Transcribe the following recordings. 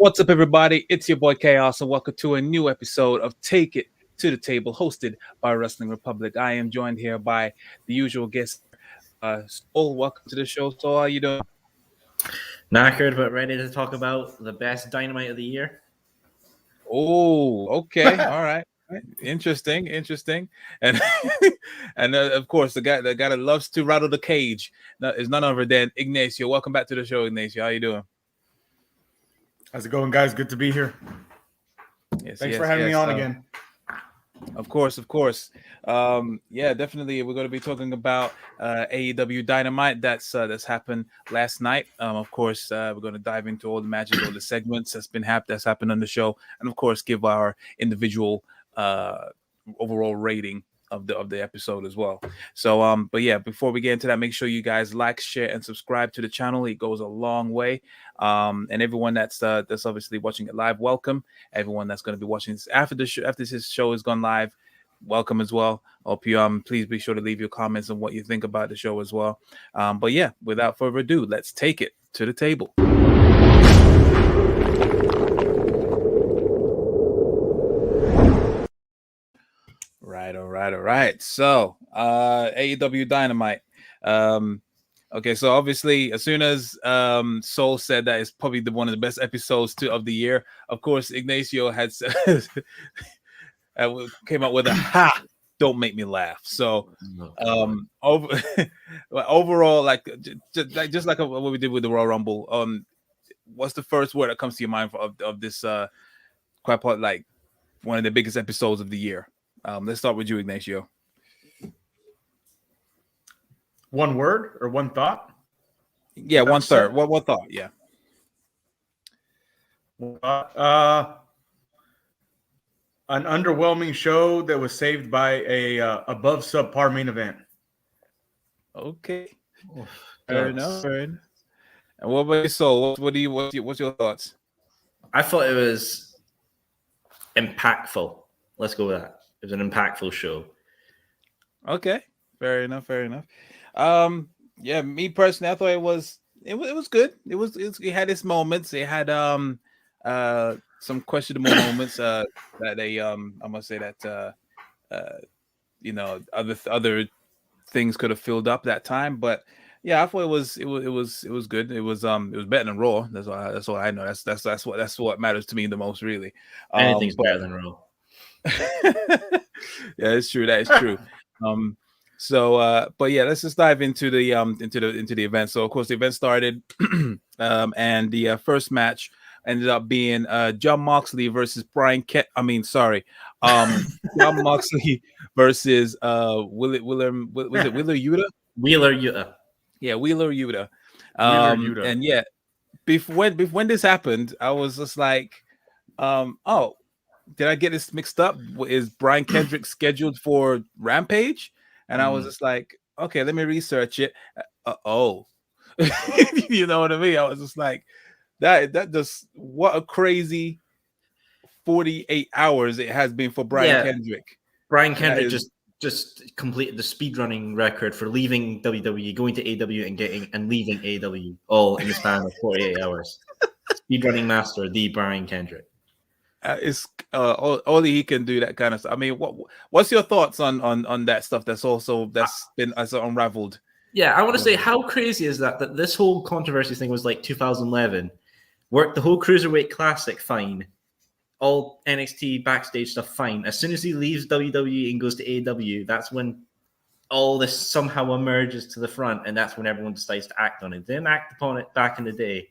What's up, everybody? It's your boy Chaos, and welcome to a new episode of Take It to the Table, hosted by Wrestling Republic. I am joined here by the usual guest, Soul. Welcome to the show. So, how are you doing? Knackered, but ready to talk about the best Dynamite of the year. Oh, okay, all right. Interesting, and and of course the guy that loves to rattle the cage is none other than Ignacio. Welcome back to the show, Ignacio. How you doing? How's it going, guys? Good to be here. Thanks for having me on again. Of course. Yeah, definitely. We're going to be talking about AEW Dynamite that's happened last night. Of course, we're going to dive into all the matches, all the segments that's happened on the show, and of course, give our individual overall rating of the episode as well. So but yeah, before we get into that, make sure you guys like, share, and subscribe to the channel. It goes a long way. And everyone that's obviously watching it live, welcome. Everyone that's going to be watching this after this show has gone live, welcome as well. Hope you please be sure to leave your comments on what you think about the show as well. But yeah, without further ado, let's take it to the table. All right. So, AEW Dynamite. Okay, so obviously, as soon as Soul said that it's probably one of the best episodes of the year, of course, Ignacio had came up with a "ha, don't make me laugh." So, overall, just like what we did with the Royal Rumble, what's the first word that comes to your mind of this quite like one of the biggest episodes of the year? Let's start with you, Ignacio. One word or one thought? Yeah, one third. What thought? Yeah. An underwhelming show that was saved by a above subpar main event. Okay. Fair enough. And what about your Soul? What's your thoughts? I thought it was impactful. Let's go with that. It was an impactful show. Okay. Fair enough. Yeah, me personally, I thought it was good. It had its moments. It had some questionable moments that they I must say that other things could have filled up that time, but yeah, I thought it was good. It was better than Raw. That's all I know. That's what matters to me the most, really. Anything's better than Raw. Yeah, it's true. That is true. But yeah, let's just dive into the event. So of course the event started, and the first match ended up being Jon Moxley versus John Moxley versus Wheeler Yuta? Wheeler Yuta. Yeah, Wheeler Yuta. And yeah, when this happened, I was just like, oh, did I get this mixed up? Is Brian Kendrick scheduled for Rampage? And I was just like, okay, let me research it. You know what I mean? I was just like, that just what a crazy 48 hours it has been for Brian Kendrick. Brian Kendrick just completed the speedrunning record for leaving WWE, going to AEW and leaving AEW all in the span of 48 hours. Speedrunning master, the Brian Kendrick. It's only he can do that kind of stuff. I mean, what's your thoughts on that stuff that's been unraveled? Yeah, I want to say, how crazy is that this whole controversy thing was like 2011, worked the whole Cruiserweight Classic fine, all NXT backstage stuff fine. As soon as he leaves WWE and goes to AEW, that's when all this somehow emerges to the front, and that's when everyone decides to act on it. They didn't act upon it back in the day.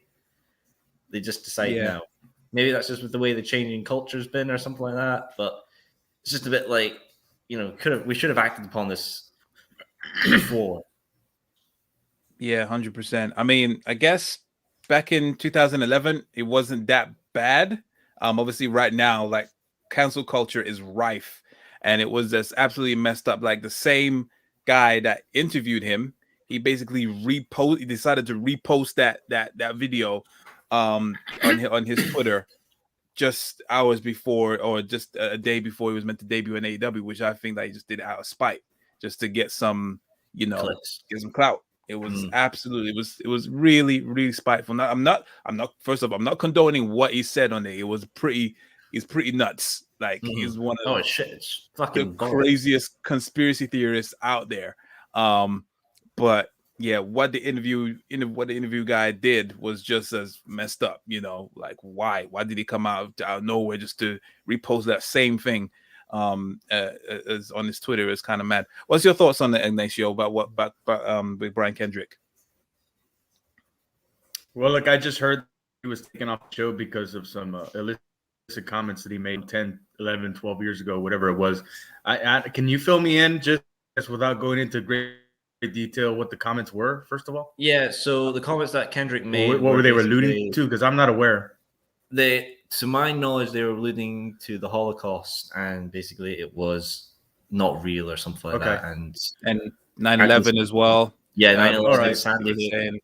They just decide now. Maybe that's just with the way the changing culture's been or something like that. But it's just a bit like, we should have acted upon this before. Yeah, 100%. I mean, I guess back in 2011, it wasn't that bad. Obviously, right now, like, cancel culture is rife, and it was just absolutely messed up. Like, the same guy that interviewed him, he basically decided to repost that video on his Twitter just hours before, or just a day before he was meant to debut in AEW, which I think that he just did it out of spite, just to get some, get some clout. It was absolutely, it was really, really spiteful. Now, first of all, I'm not condoning what he said on there. It was he's pretty nuts. Like he's one of shit, it's the fucking craziest conspiracy theorists out there. But yeah, what the interview guy did was just as messed up. You know, like why did he come out of nowhere just to repost that same thing? As on his Twitter is kind of mad. What's your thoughts on the Ignacio about with Brian Kendrick? Well, look, I just heard he was taken off the show because of some illicit comments that he made 10, 11, 12 years ago, whatever it was. Can you fill me in just without going into great detail what the comments were, first of all? Yeah, so the comments that Kendrick made, what were they alluding to? Because I'm not aware. To my knowledge, they were alluding to the Holocaust, and basically it was not real or something like that. And 9/11 as well. Yeah, 9/11. Right.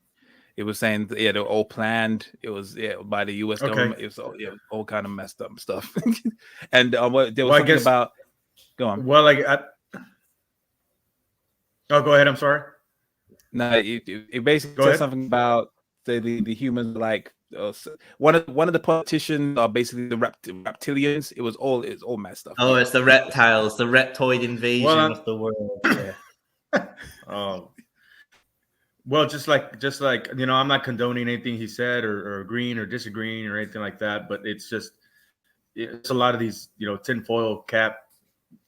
It was saying they were all planned. It was by the U.S. government. It was all kind of messed up stuff. And there was something about. Go on. Well, go ahead. I'm sorry. No, it basically said something about the humans like. One of the politicians are basically the reptilians. It's all messed up. Oh, it's the reptiles, the reptoid invasion of the world. Yeah. Oh, well, just like I'm not condoning anything he said or agreeing or disagreeing or anything like that, but it's a lot of these tinfoil cap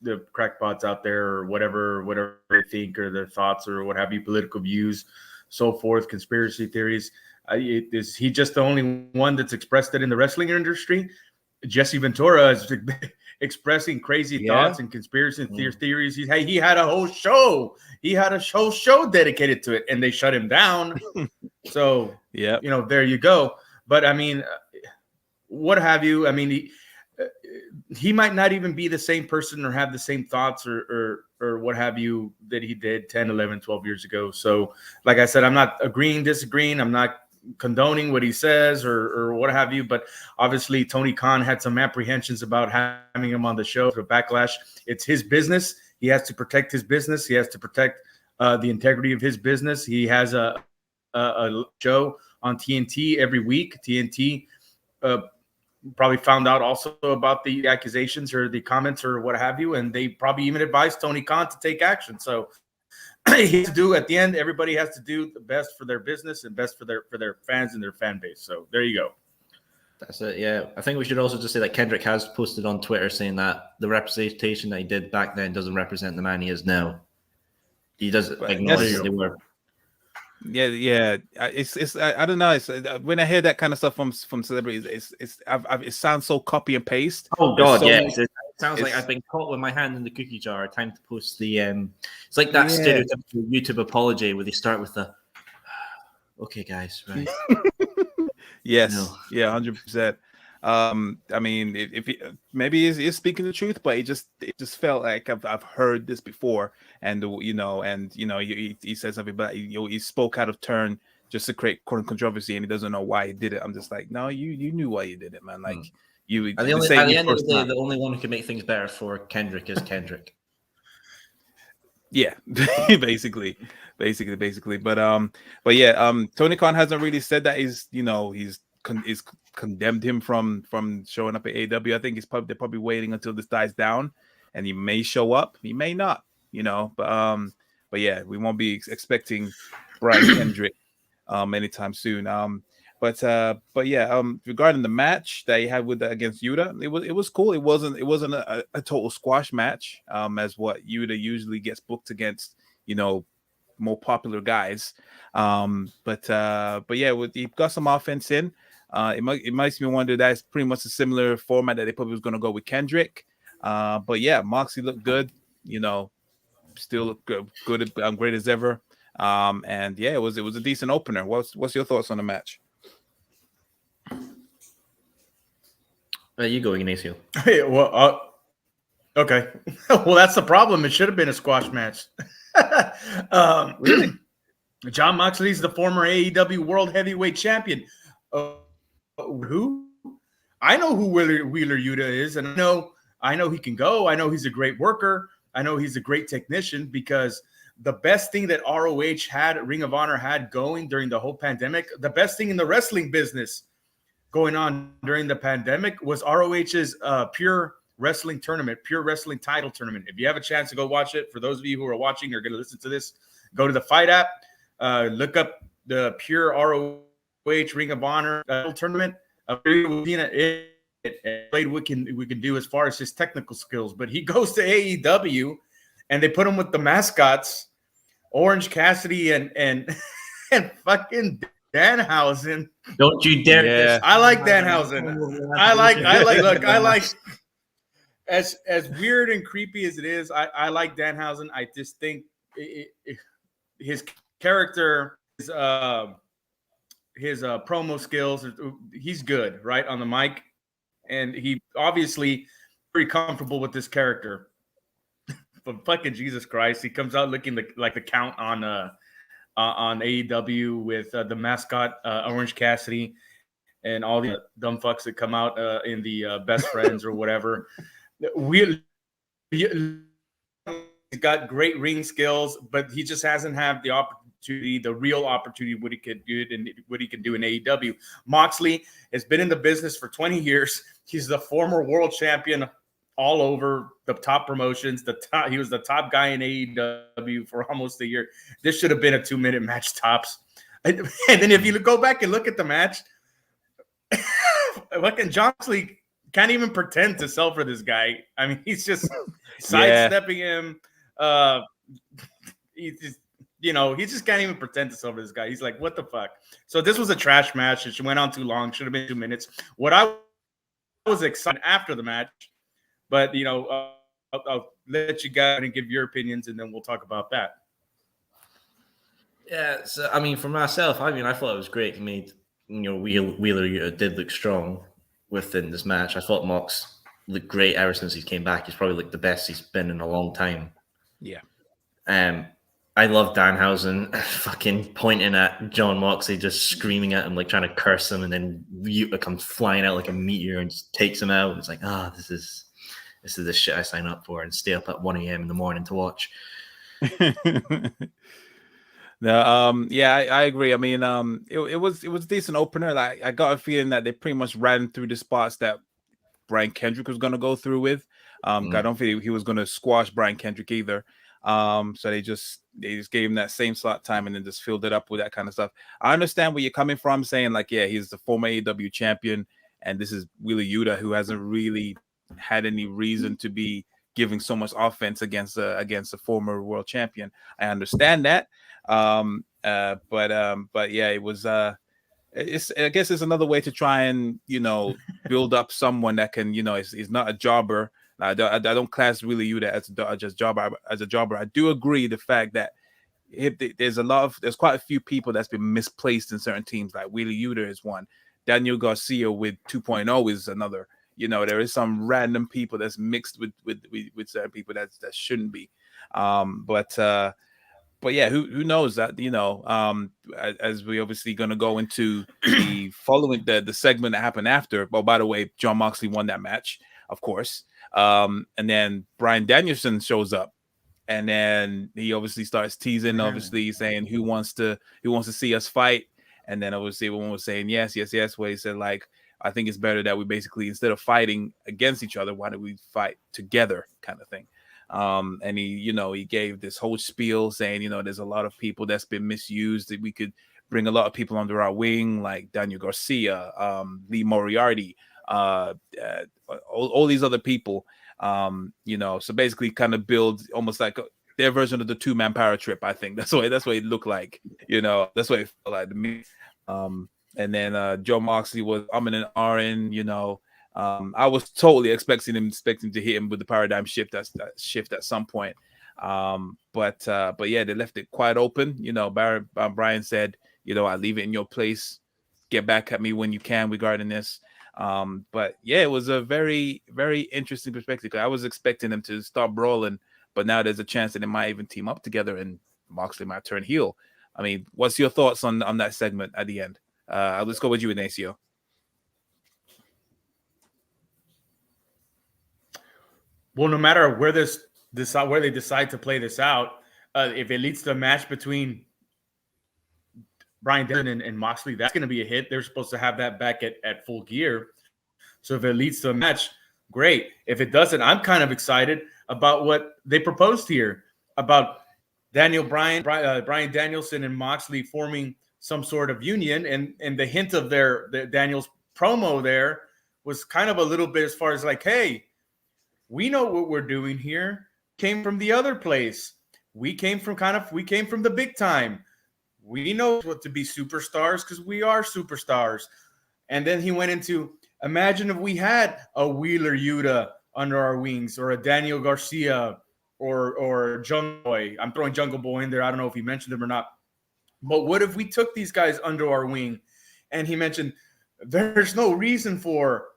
the crackpots out there or whatever they think or their thoughts or what have you, political views, so forth, conspiracy theories. Is he just the only one that's expressed it in the wrestling industry? Jesse Ventura is expressing crazy thoughts and conspiracy theories. He had a whole show. He had a whole show dedicated to it, and they shut him down. So, there you go. But I mean, what have you? I mean, he might not even be the same person or have the same thoughts or what have you that he did 10, 11, 12 years ago. So, like I said, I'm not agreeing, disagreeing. I'm not condoning what he says or what have you, but obviously Tony Khan had some apprehensions about having him on the show. The backlash, it's his business. He has to protect his business. He has to protect the integrity of his business. He has a show on TNT every week. TNT probably found out also about the accusations or the comments or what have you, and they probably even advised Tony Khan to take action. So he has to do at the end. Everybody has to do the best for their business and best for their fans and their fan base. So there you go. That's it. Yeah, I think we should also just say that Kendrick has posted on Twitter saying that the representation that he did back then doesn't represent the man he is now. He does acknowledge that they were. Yeah. It's I don't know. It's when I hear that kind of stuff from celebrities, it sounds so copy and paste. Oh God, it sounds like I've been caught with my hand in the cookie jar. Time to post the. It's like that stereotypical YouTube apology where they start with the. Okay, guys, right? Yes, 100%. I mean, if maybe he's speaking the truth, but it just felt like I've heard this before, and he said something, but he spoke out of turn just to create controversy, and he doesn't know why he did it. I'm just like, no, you knew why you did it, man. Like you. At the end of the day, the only one who can make things better for Kendrick is Kendrick. Yeah, basically. But yeah, Tony Khan hasn't really said that he's condemned him from showing up at AEW. I think they're probably waiting until this dies down, and he may show up, he may not, but yeah, we won't be expecting Brian Kendrick anytime soon. But yeah, regarding the match that he had against Yuta, it was cool. It wasn't a total squash match, as what Yuta usually gets booked against, more popular guys. But yeah, he got some offense in. It makes me wonder that's pretty much a similar format that they probably was going to go with Kendrick. But yeah, Moxley looked good. Still look good, great as ever. And yeah, it was a decent opener. What's your thoughts on the match? You go, Ignacio. Hey, well, okay. Well, that's the problem. It should have been a squash match. Really? Jon Moxley's the former AEW World Heavyweight Champion. Who? I know who Wheeler Yuta is, and I know he can go. I know he's a great worker. I know he's a great technician because the best thing that ROH had, Ring of Honor had going during the whole pandemic, the best thing in the wrestling business going on during the pandemic was ROH's Pure Wrestling Tournament, Pure Wrestling Title Tournament. If you have a chance to go watch it, for those of you who are watching or going to listen to this, go to the Fight app, look up the Pure ROH Ring of Honor Tournament. Played we can do as far as his technical skills, but he goes to AEW and they put him with the mascots, Orange Cassidy and fucking Danhausen. Don't you dare! Yeah. I like Danhausen. I like. As weird and creepy as it is, I like Danhausen. I just think his character, his promo skills, he's good, right, on the mic, and he obviously pretty comfortable with this character. But fucking Jesus Christ, he comes out looking like the Count on AEW with the mascot Orange Cassidy and all the dumb fucks that come out in the Best Friends or whatever. He's got great ring skills, but he just hasn't had the opportunity, the real opportunity, what he could do and what he can do in AEW. Moxley has been in the business for 20 years. He's the former world champion all over the top promotions. He was the top guy in AEW for almost a year. This should have been a 2-minute match tops. And then if you go back and look at the match, fucking John Moxley can't even pretend to sell for this guy. I mean, he's just sidestepping him. He just can't even pretend to sell for this guy. He's like, what the fuck? So this was a trash match. It went on too long. Should have been 2 minutes. What I was excited after the match, but I'll let you go and give your opinions, and then we'll talk about that. Yeah, so I mean, for myself, I thought it was great. He made, Wheeler did look strong within this match. I thought Mox looked great ever since he came back. He's probably like the best he's been in a long time. Yeah. I love Danhausen fucking pointing at John Moxley, just screaming at him, like trying to curse him, and then Yuta comes flying out like a meteor and just takes him out. And it's like, this is the shit I sign up for and stay up at 1 a.m. in the morning to watch. No, I agree. I mean, it was a decent opener. Like, I got a feeling that they pretty much ran through the spots that Brian Kendrick was going to go through with. I don't think he was going to squash Brian Kendrick either. So they just gave him that same slot time and then just filled it up with that kind of stuff. I understand where you're coming from, saying like, yeah, he's the former AEW champion, and this is Wheeler Yuta, who hasn't really had any reason to be giving so much offense against a former world champion. I understand that. But yeah, it was I guess it's another way to try and build up someone that can is not a jobber. I don't class Wheeler Yuta as a jobber. I do agree the fact that there's quite a few people that's been misplaced in certain teams. Like Wheeler Yuta is one. Daniel Garcia with 2.0 is another. There is some random people that's mixed with certain people that shouldn't be. But yeah, who knows that, as we obviously going to go into the following the segment that happened after. Well, by the way, John Moxley won that match, of course. And then Bryan Danielson shows up, and then he obviously starts teasing, obviously saying who wants to see us fight. And then obviously everyone was saying yes. Where he said, like, I think it's better that we basically, instead of fighting against each other, why don't we fight together, kind of thing. And he gave this whole spiel saying, there's a lot of people that's been misused, that we could bring a lot of people under our wing, like Daniel Garcia, Lee Moriarty, all these other people, so basically kind of build almost like their version of the 2-man power trip. I think that's what it looked like, that's what it felt like to me. And then Joe Moxley was and ahhing, I was totally expecting to hit him with the paradigm shift at some point. But yeah, they left it quite open. Brian said, I leave it in your place. Get back at me when you can regarding this. But yeah, it was a very, very interesting perspective. I was expecting them to start brawling, but now there's a chance that they might even team up together and Moxley might turn heel. I mean, what's your thoughts on that segment at the end? Let's go with you, Ignacio. Well, no matter where they decide to play this out, if it leads to a match between Bryan Danielson and Moxley, that's going to be a hit. They're supposed to have that back at Full Gear. So if it leads to a match, great. If it doesn't, I'm kind of excited about what they proposed here about Bryan Danielson and Moxley forming some sort of union. And the hint of their Daniel's promo there was kind of a little bit as far as like, hey, we know what we're doing here. Came from the other place. We came from the big time. We know what to be superstars because we are superstars. And then he went into, imagine if we had a Wheeler Yuta under our wings, or a Daniel Garcia, or Jungle Boy. I'm throwing Jungle Boy in there. I don't know if he mentioned him or not. But what if we took these guys under our wing? And he mentioned there's no reason for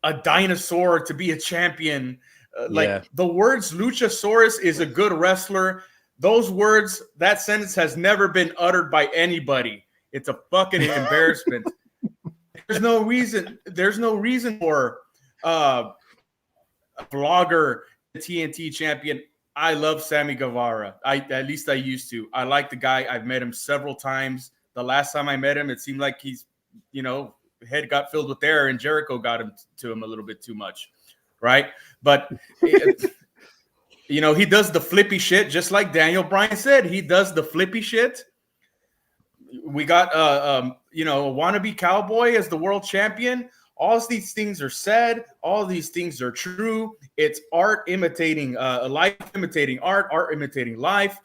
a dinosaur to be a champion. The words Luchasaurus is a good wrestler. Those words, that sentence has never been uttered by anybody. It's a fucking embarrassment. There's no reason for a vlogger, TNT champion. I love Sammy Guevara. At least I used to. I like the guy. I've met him several times. The last time I met him, it seemed like he's, head got filled with air, and Jericho got to him a little bit too much, right? But he does the flippy shit, just like Daniel Bryan said. He does the flippy shit. We got a wannabe cowboy as the world champion. All these things are said. All these things are true. It's art imitating life, imitating art imitating life.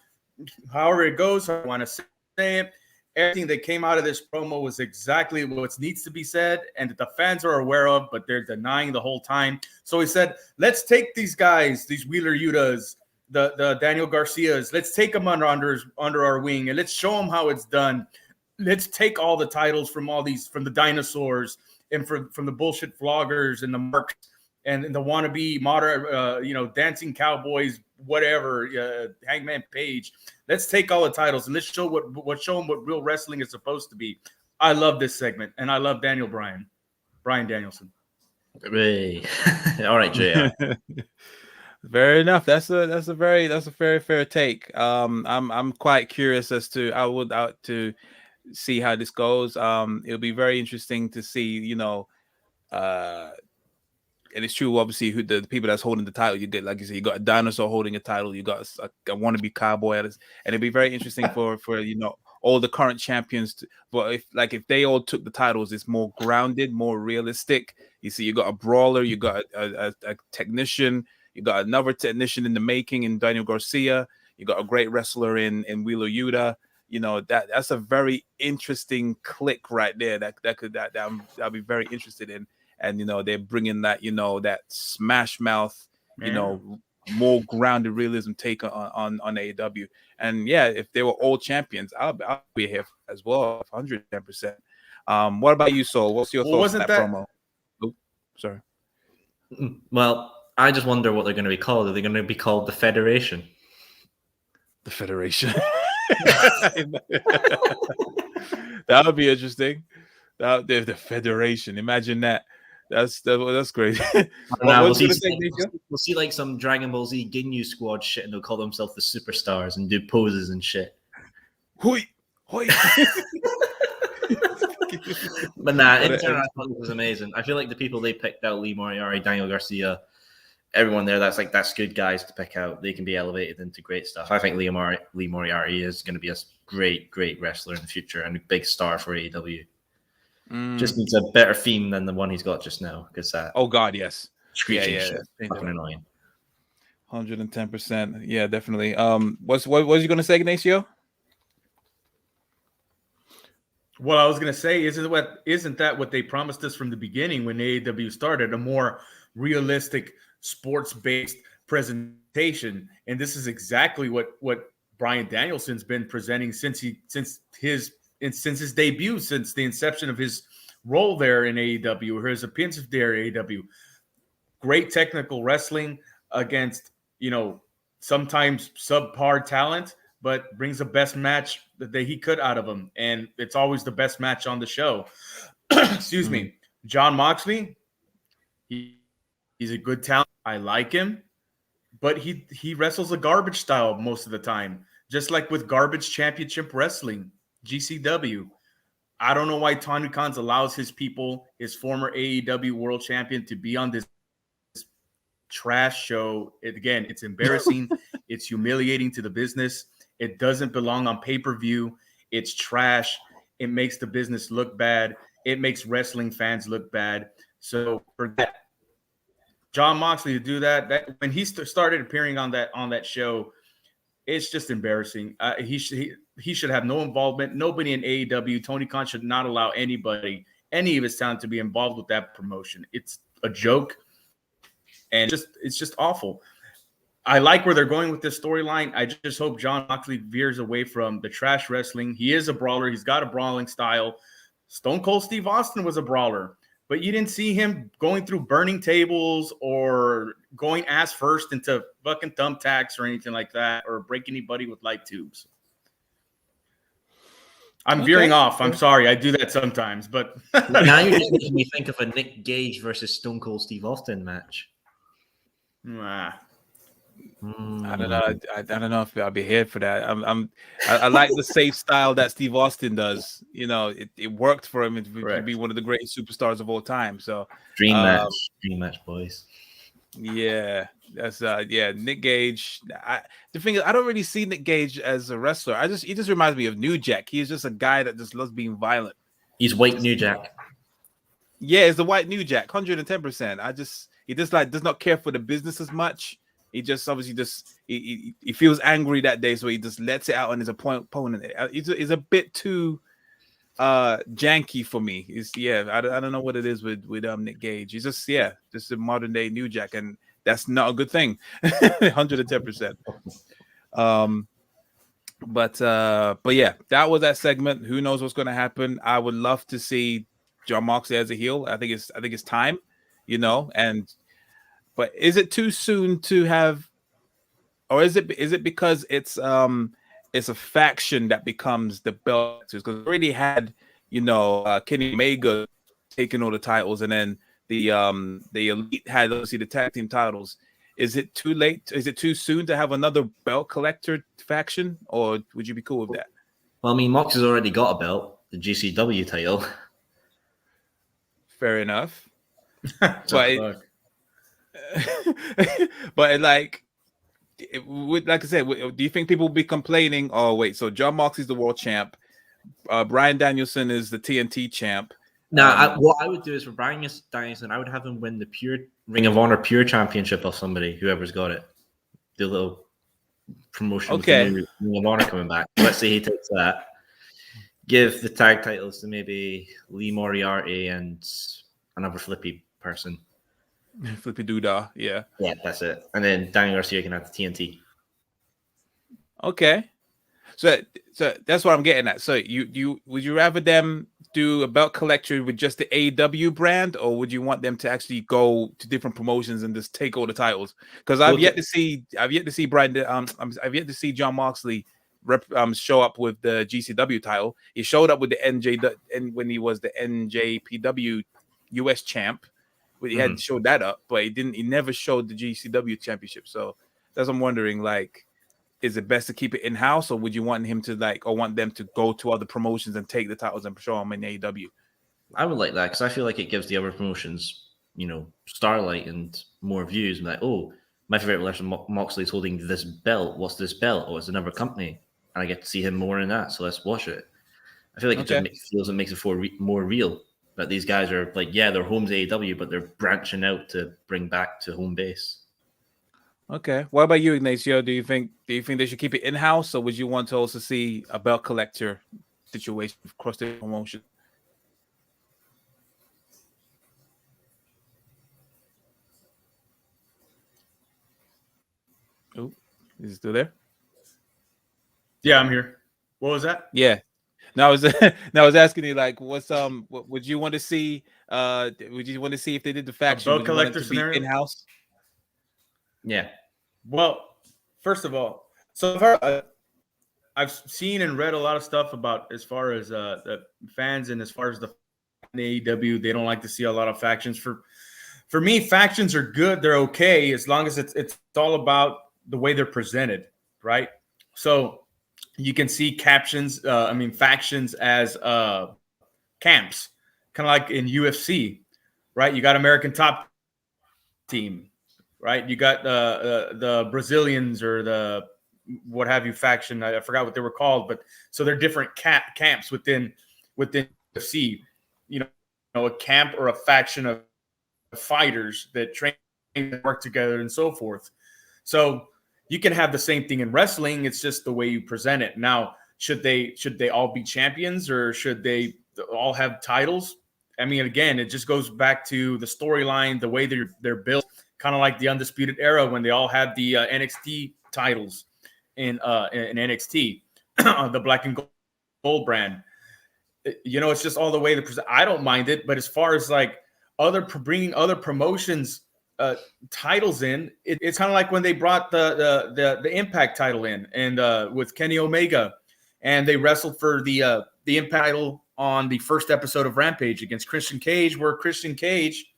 However it goes, I want to say it. Everything that came out of this promo was exactly what needs to be said, and that the fans are aware of, but they're denying the whole time. So he said, let's take these guys, these Wheeler Yutas, the Daniel Garcias, let's take them under our wing, and let's show them how it's done. Let's take all the titles from the dinosaurs, and from the bullshit vloggers and the marks and the wannabe modern, dancing cowboys, whatever, Hangman Page. Let's take all the titles and let's show them what real wrestling is supposed to be. I love this segment, and I love Bryan Danielson. Hey. All right, JR. Fair enough. That's a very fair take. I'm quite curious as to to see how this goes. It'll be very interesting to see, and it's true, obviously, who the people that's holding the title. You get, like you said, you got a dinosaur holding a title. You got a wannabe cowboy, and it'd be very interesting for all the current champions. But if they all took the titles, it's more grounded, more realistic. You see, you got a brawler, you got a technician, you got another technician in the making in Daniel Garcia. You got a great wrestler in Wheeler Yuta. That's a very interesting click right there. I'll be very interested in. And they're bringing that that Smash Mouth, more grounded realism take on AEW. And yeah, if they were all champions, I'll be here as well, 110%. What about you, Soul? What's your thoughts on that promo? Oh, sorry. Well, I just wonder what they're going to be called. Are they going to be called the Federation? The Federation. That would be interesting. The Federation. Imagine that. That's great. We'll see like some Dragon Ball Z Ginyu squad shit, and they'll call themselves the Superstars and do poses and shit. Hoi. But nah, in general, I thought it was amazing. I feel like the people they picked out, Lee Moriarty, Daniel Garcia, everyone there, that's good guys to pick out. They can be elevated into great stuff. I think Lee Moriarty is going to be a great wrestler in the future and a big star for AEW. Just needs a better theme than the one he's got just now, because oh god, yes, screeching shit, fucking annoying. 110%. Yeah, definitely. What was you gonna say, Ignacio? Well, I was gonna say, isn't that what they promised us from the beginning when AEW started? A more realistic, sports-based presentation, and this is exactly what Bryan Danielson's been presenting since his debut, since the inception of his role there in AEW, or his appearance there at AEW. Great technical wrestling against, sometimes subpar talent, but brings the best match that he could out of him. And it's always the best match on the show. Excuse me. Jon Moxley, he's a good talent. I like him, but he wrestles a garbage style most of the time. Just like with Garbage Championship Wrestling, GCW. I don't know why Tony Khan allows his people, his former AEW World Champion, to be on this trash show. Again, it's embarrassing. It's humiliating to the business. It doesn't belong on pay-per-view. It's trash. It makes the business look bad. It makes wrestling fans look bad. So for that, Jon Moxley to do that when he started appearing on that show, it's just embarrassing. He should have no involvement. Nobody in AEW. Tony Khan should not allow anybody, any of his talent, to be involved with that promotion. It's a joke, and it's just awful. I like where they're going with this storyline. I just hope Jon Moxley veers away from the trash wrestling. He is a brawler. He's got a brawling style. Stone Cold Steve Austin was a brawler, but you didn't see him going through burning tables or going ass first into fucking thumbtacks or anything like that, or break anybody with light tubes. I'm veering off. I'm sorry. I do that sometimes, but now you're just making me think of a Nick Gage versus Stone Cold Steve Austin match. I don't know. I don't know if I'll be here for that. I like the safe style that Steve Austin does. You know, it worked for him to be one of the greatest superstars of all time. So dream match, boys. Yeah, that's Nick Gage. The thing is, I don't really see Nick Gage as a wrestler. He just reminds me of New Jack. He's just a guy that just loves being violent. He's white New Jack. Yeah, it's the white New Jack, 110%. He just does not care for the business as much. He just obviously he feels angry that day, so he just lets it out on his opponent. He's a bit too janky for me. I don't know what it is with Nick Gage. He's just a modern day New Jack, and that's not a good thing. 110%. But yeah, that was that segment. Who knows what's going to happen? I would love to see Jon Moxley as a heel. I think it's time, but is it too soon to have, or is it because it's a faction that becomes the belt? Because we already had, Kenny Omega taking all the titles, and then the Elite had obviously the tag team titles. Is it too late? Is it too soon to have another belt collector faction, or would you be cool with that? Well, I mean, Mox has already got a belt, the GCW title. Fair enough. But like I said, do you think people will be complaining? Oh wait, so Jon Moxley's the world champ, Bryan Danielson is the TNT champ. What I would do is for Bryan Danielson, I would have him win the pure Ring of Honor Pure Championship of somebody, whoever's got it. Do a little promotion. Okay. With the Ring of Honor coming back. Let's say he takes that. Give the tag titles to maybe Lee Moriarty and another flippy person. Flippy Doodah, yeah. Yeah, that's it. And then Daniel Garcia can have the TNT. Okay. So that's what I'm getting at. So you would you rather them do a belt collector with just the AEW brand, or would you want them to actually go to different promotions and just take all the titles? Because I've yet to see Brian. I've yet to see Jon Moxley show up with the GCW title. He showed up with the NJ when he was the NJPW US champ. He hadn't showed that up, but he never showed the GCW championship. So that's what I'm wondering, like, is it best to keep it in-house, or would you want him to want them to go to other promotions and take the titles and show them in AEW? I would like that, because I feel like it gives the other promotions, starlight and more views. And like, oh, my favorite wrestler Moxley's holding this belt. What's this belt? Oh, it's another company, and I get to see him more in that. So let's watch it. I feel like it just makes it more real. That these guys are they're home's AEW, but they're branching out to bring back to home base. Okay. What about you, Ignacio? Do you think they should keep it in-house, or would you want to also see a belt collector situation across the promotion? Oh, is it still there? Yeah, I'm here. What was that? Yeah. No, I was asking you, what would you want to see? Would you want to see if they did the faction? Belt collector scenario in-house? Yeah. Well, first of all, so I've seen and read a lot of stuff about as far as the fans and as far as the AEW, they don't like to see a lot of factions. For me, factions are good. They're okay as long as it's all about the way they're presented, right? So you can see factions as camps, kind of like in UFC, right? You got American Top Team, right? You got the Brazilians or the what have you faction. I forgot what they were called, but so they're different camps within UFC. You know, a camp or a faction of fighters that train and work together and so forth. So you can have the same thing in wrestling. It's just the way you present it. Now, should they all be champions or should they all have titles? I mean, again, it just goes back to the storyline, the way they're built, kind of like the Undisputed Era when they all had the NXT titles in NXT, the black and gold brand. You know, it's just all the way I don't mind it, but as far as like bringing other promotions titles in, it's kind of like when they brought the Impact title in and with Kenny Omega, and they wrestled for the Impact title on the first episode of Rampage against Christian Cage, where Christian Cage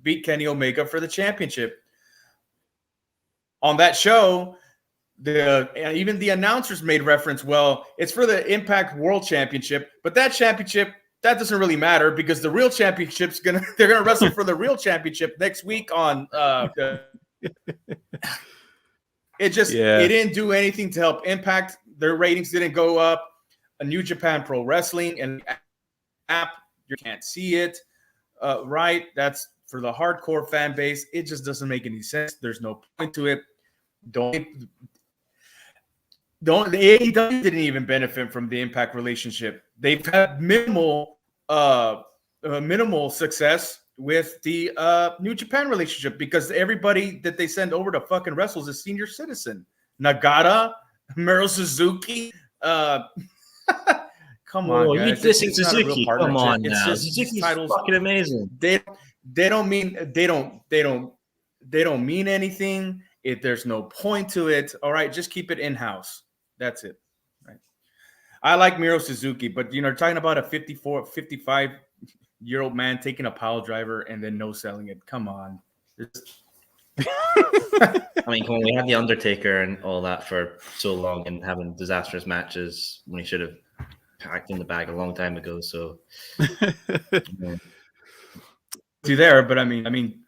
beat Kenny Omega for the championship. On that show, even the announcers made reference, well, it's for the Impact World Championship, but that championship, that doesn't really matter because the real championship's they're gonna wrestle for the real championship next week on it didn't do anything to help Impact. Their ratings didn't go up. A New Japan Pro Wrestling and app, you can't see it. Right? That's for the hardcore fan base. It just doesn't make any sense. There's no point to it. The AEW didn't even benefit from the Impact relationship. They've had minimal success with the New Japan relationship because everybody that they send over to fucking wrestles is senior citizen. Nagata, Miro Suzuki. Come on, guys. You dissing Suzuki? Come on now. Suzuki's fucking amazing. They don't mean anything. There's no point to it. All right, just keep it in-house. That's it. Right. I like Miro Suzuki, but talking about a 55-year-old man taking a pile driver and then no selling it. Come on. I mean, come on, we had the Undertaker and all that for so long and having disastrous matches when he should have packed in the bag a long time ago. So see there, but I mean,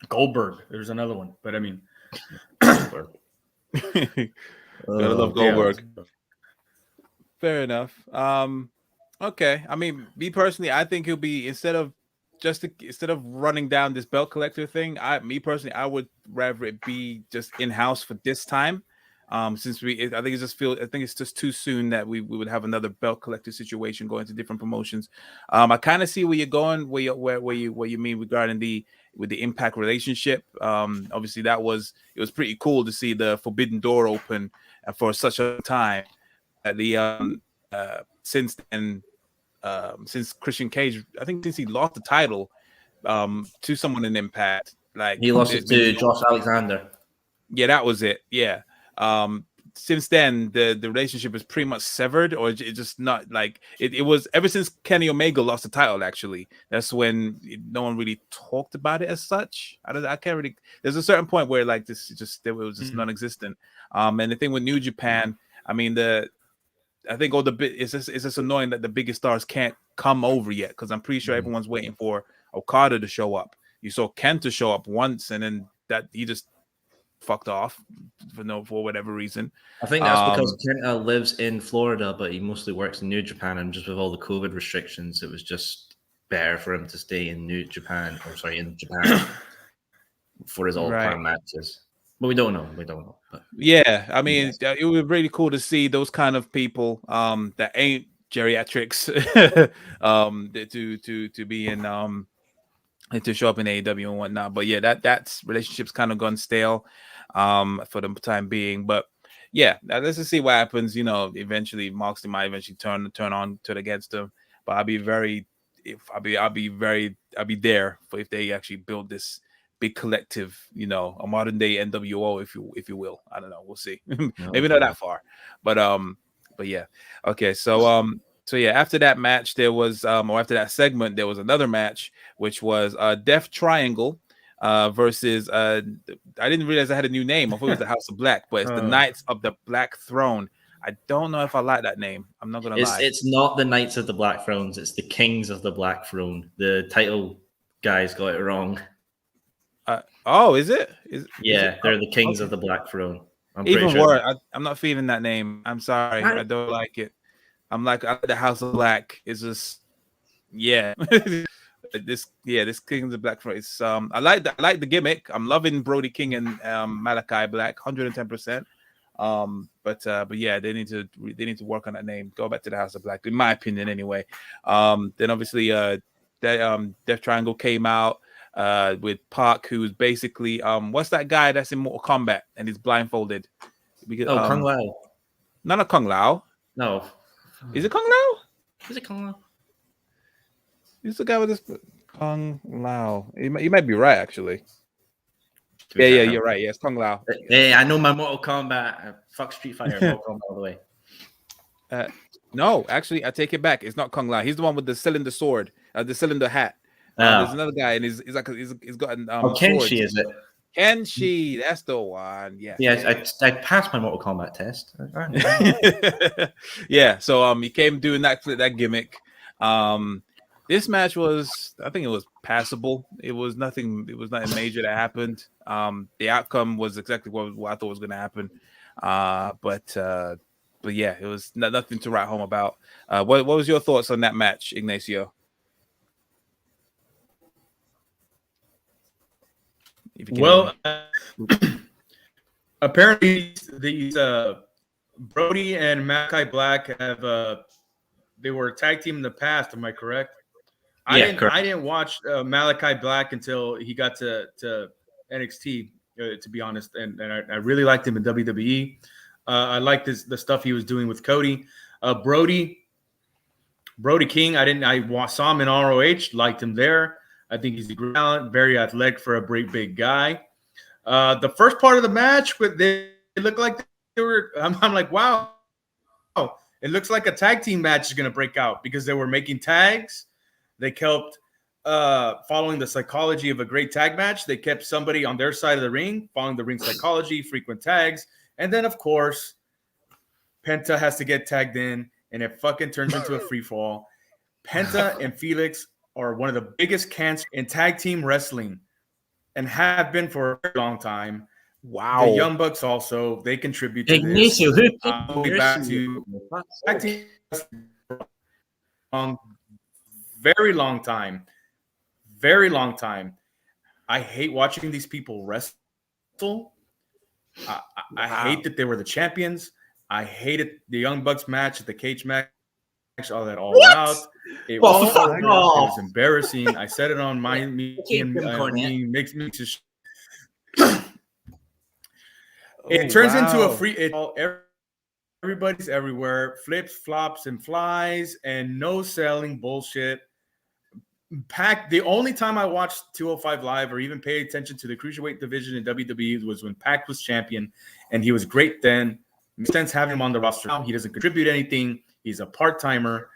Goldberg. There's another one, but I mean, gotta love Goldberg. Yeah. Fair enough. Okay. I mean, me personally, I think he'll be instead of running down this belt collector thing. I would rather it be just in-house for this time. Since I think it's just too soon that we would have another belt collector situation going to different promotions. I kind of see where you're going, where you mean regarding the Impact relationship. Obviously it was pretty cool to see the Forbidden Door open for such a time. Since then, since Christian Cage, I think since he lost the title to someone in Impact, like he lost it to Josh Alexander. Yeah, that was it. Yeah. Since then, the relationship is pretty much severed, or it just not like it was ever since Kenny Omega lost the title. Actually, that's when no one really talked about it as such. I can't really. There's a certain point where like this it was just non-existent. And the thing with New Japan, I mean I think it's just annoying that the biggest stars can't come over yet because I'm pretty sure everyone's waiting for Okada to show up. You saw Kenta show up once, and then that he just fucked off for whatever reason. I think that's because Kenta lives in Florida, but he mostly works in New Japan, and just with all the COVID restrictions, it was just better for him to stay in Japan for his all-time matches. But we don't know. But. Yeah, I mean, it would be really cool to see those kind of people that ain't geriatrics to be in to show up in AEW and whatnot. But yeah, that's relationship's kind of gone stale for the time being. But yeah, let's just see what happens. Eventually Moxley might turn against him. But I'll be there for if they actually build this big collective, a modern day NWO, if you will. I don't know. We'll see. Maybe not that far, but yeah. Okay. So yeah, after that match, there was, or after that segment, there was another match, which was Death Triangle versus I didn't realize I had a new name. I thought it was the House of Black, but it's the Knights of the Black Throne. I don't know if I like that name. I'm not gonna lie. It's not the Knights of the Black Thrones. It's the Kings of the Black Throne. The title guys got it wrong. Is it? They're the Kings of the Black Throne. Even worse. I'm not feeling that name. I'm sorry. I don't like it. I like the House of Black. It's just this King of the Black Throne. It's I like the gimmick. I'm loving Brody King and Malachi Black 110%. But yeah, they need to work on that name. Go back to the House of Black, in my opinion, anyway. Then obviously, Death Triangle came out with Park, who's basically what's that guy that's in Mortal Kombat and he's blindfolded? Kung Lao. Not Kung Lao. No, is it Kung Lao? Is it Kung Lao? Who's the guy with this Kung Lao? You might be right, actually. Yeah, you're right. Yes, Kung Lao. Hey, I know my Mortal Kombat. Fuck Street Fighter. Mortal Kombat all the way. No, actually, I take it back. It's not Kung Lao. He's the one with the cylinder sword, the cylinder hat. There's another guy, and he's got Kenshi, is it? Kenshi, that's the one. Yeah. Yeah, I passed my Mortal Kombat test. Yeah. So he came doing that gimmick. This match was, I think it was passable. It was nothing major that happened. The outcome was exactly what I thought was going to happen. But yeah, it was nothing to write home about. What was your thoughts on that match, Ignacio? Well, apparently these Brody and Malachi Black have they were a tag team in the past. Am I correct? I didn't watch Malachi Black until he got to NXT. To be honest, and I really liked him in WWE. I liked the stuff he was doing with Cody. Brody King. I saw him in ROH. Liked him there. I think he's a great talent, very athletic for a great big guy. The first part of the match, they looked like they were. I'm like, wow, it looks like a tag team match is going to break out because they were making tags. They kept following the psychology of a great tag match. They kept somebody on their side of the ring, following the ring psychology, frequent tags, and then of course, Penta has to get tagged in, and it fucking turns into a free fall. Penta and Felix are one of the biggest cancers in tag team wrestling and have been for a very long time. Wow. The Young Bucks also, they contribute to Ignacio, this. I'll be back to tag team wrestling. Very long time. I hate watching these people wrestle. I hate that they were the champions. I hated the Young Bucks match, the cage match. All that all out. It was embarrassing. I said it on my mix. It turns into a free. Everybody's everywhere. Flips, flops, and flies, and no selling bullshit. Pac. The only time I watched 205 Live or even paid attention to the cruiserweight division in WWE was when Pac was champion, and he was great then. Makes sense having him on the roster now. He doesn't contribute anything. He's a part-timer.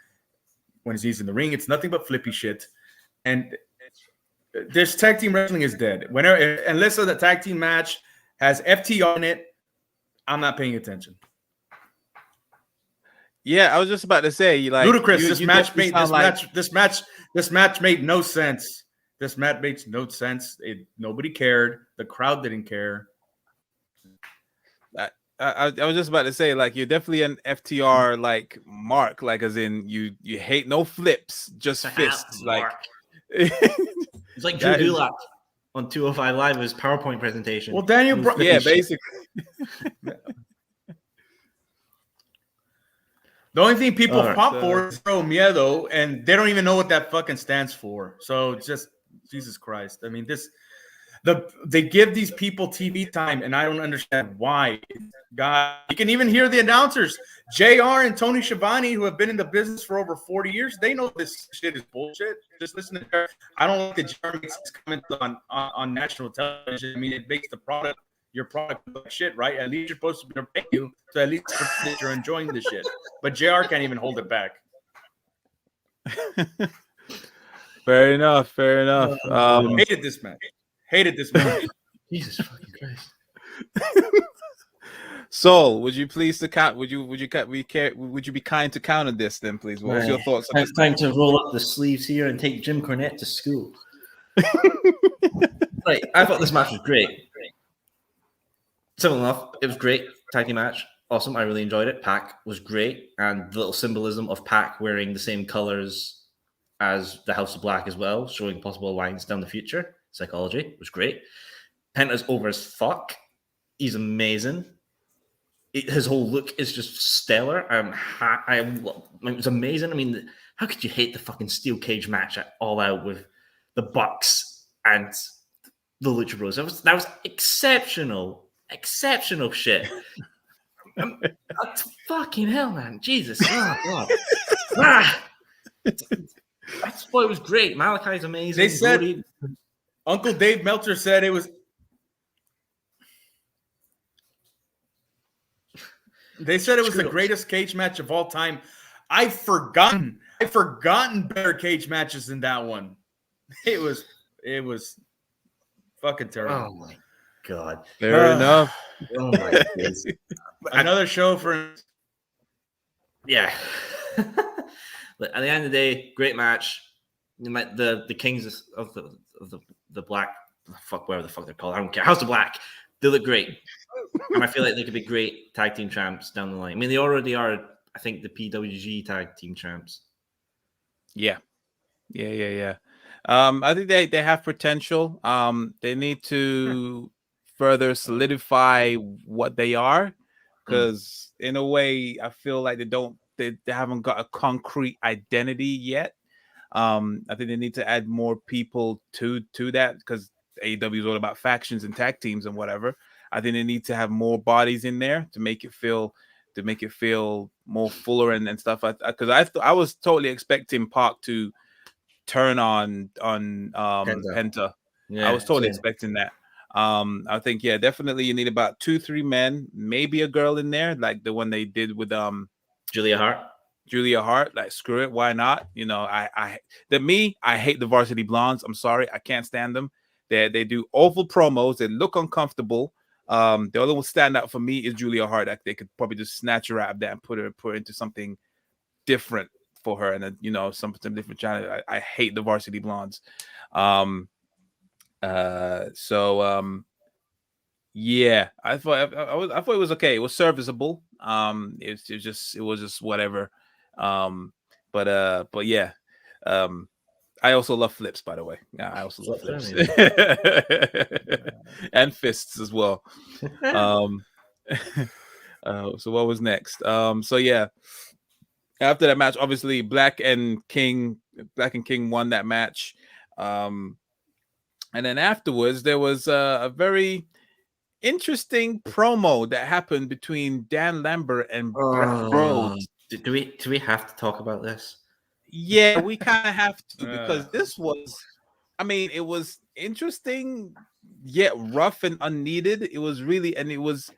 When he's in the ring, it's nothing but flippy shit. And this tag team wrestling is dead. Unless the tag team match has FTR in it, I'm not paying attention. Yeah, I was just about to say, like, ludicrous. This match made no sense. This match makes no sense. Nobody cared. The crowd didn't care. I was just about to say, like, you're definitely an FTR like mark, like as in you hate no flips, just fists. Like it's like Drew Gulak on 205 Live, his PowerPoint presentation. Well, Daniel, basically. The only thing people pop for is Pro Miedo, and they don't even know what that fucking stands for. So just Jesus Christ. I mean, they give these people TV time, and I don't understand why. God, you can even hear the announcers, JR and Tony Schiavone, who have been in the business for over 40 years. They know this shit is bullshit. Just listen to her. I don't like that JR makes this comment on national television. I mean, it makes your product look like shit, right? At least you're supposed to be paying you, so at least you're enjoying the shit. But JR can't even hold it back. Fair enough. Hated this match. Hated this match. Jesus fucking Christ. Soul, would you please to count? Would you be kind to counter this then, please? What's your thoughts on this? Time to roll up the sleeves here and take Jim Cornette to school. Right, I thought this match was great. Simple enough, it was great. Tag team match, awesome. I really enjoyed it. Pac was great, and the little symbolism of Pac wearing the same colors as the House of Black as well, showing possible alliance down the future. Psychology was great. Penta's over as fuck. He's amazing. His whole look is just stellar. It was amazing. I mean, how could you hate the fucking steel cage match at All Out with the Bucks and the Lucha Bros? That was exceptional shit. Fucking hell, man. Jesus. Oh, God. That's why it was great. Malachi's amazing. They said, Uncle Dave Meltzer said it was. They said it was the greatest cage match of all time. I've forgotten better cage matches than that one. It was fucking terrible. Oh my God. Fair enough. Oh my goodness. Another show for. Yeah. But at the end of the day, great match. The Kings of the Black, whatever the fuck they're called. I don't care. House of Black. They look great. And I feel like they could be great tag team champs down the line. I mean, they already are, I think, the PWG tag team champs. Yeah. I think they have potential. They need to further solidify what they are, because in a way, I feel like they haven't got a concrete identity yet. I think they need to add more people to that, because AEW is all about factions and tag teams and whatever. I think they need to have more bodies in there to make it feel more fuller and stuff. Because I was totally expecting Pac to turn on Penta. Yeah, I was totally expecting that. I think definitely you need about 2-3 men, maybe a girl in there, like the one they did with Julia Hart. Like, screw it, why not? You know, I hate the Varsity Blondes. I'm sorry, I can't stand them. They do awful promos. They look uncomfortable. The other one stand out for me is Julia Hart. They could probably just snatch her out of that and put her into something different for her, and then some different channel. I hate the Varsity Blondes. Yeah, I thought it was okay. It was serviceable. It was just whatever. But yeah. I also love flips, by the way. Yeah, I also love flips. And fists as well. So what was next? So yeah. After that match, obviously Black and King won that match. And then afterwards, there was a very interesting promo that happened between Dan Lambert and Brett Rhodes. Do we have to talk about this? Yeah, we kind of have to, because this was, it was interesting, yet rough and unneeded. It was really, and it was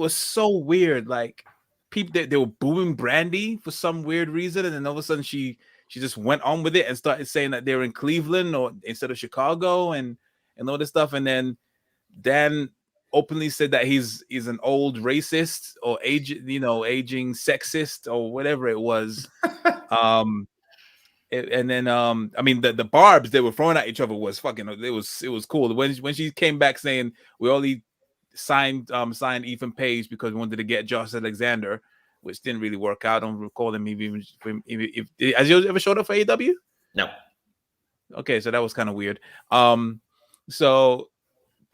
so weird. Like, people, they were booing Brandy for some weird reason, and then all of a sudden she just went on with it and started saying that they were in Cleveland or instead of Chicago and all this stuff. And then Dan openly said that he's an old racist or aging sexist or whatever it was. And then the barbs they were throwing at each other was fucking, it was cool. When she came back saying we only signed Ethan Page because we wanted to get Josh Alexander, which didn't really work out. I don't recall him even if has he ever showed up for AEW? No. Okay, so that was kind of weird. But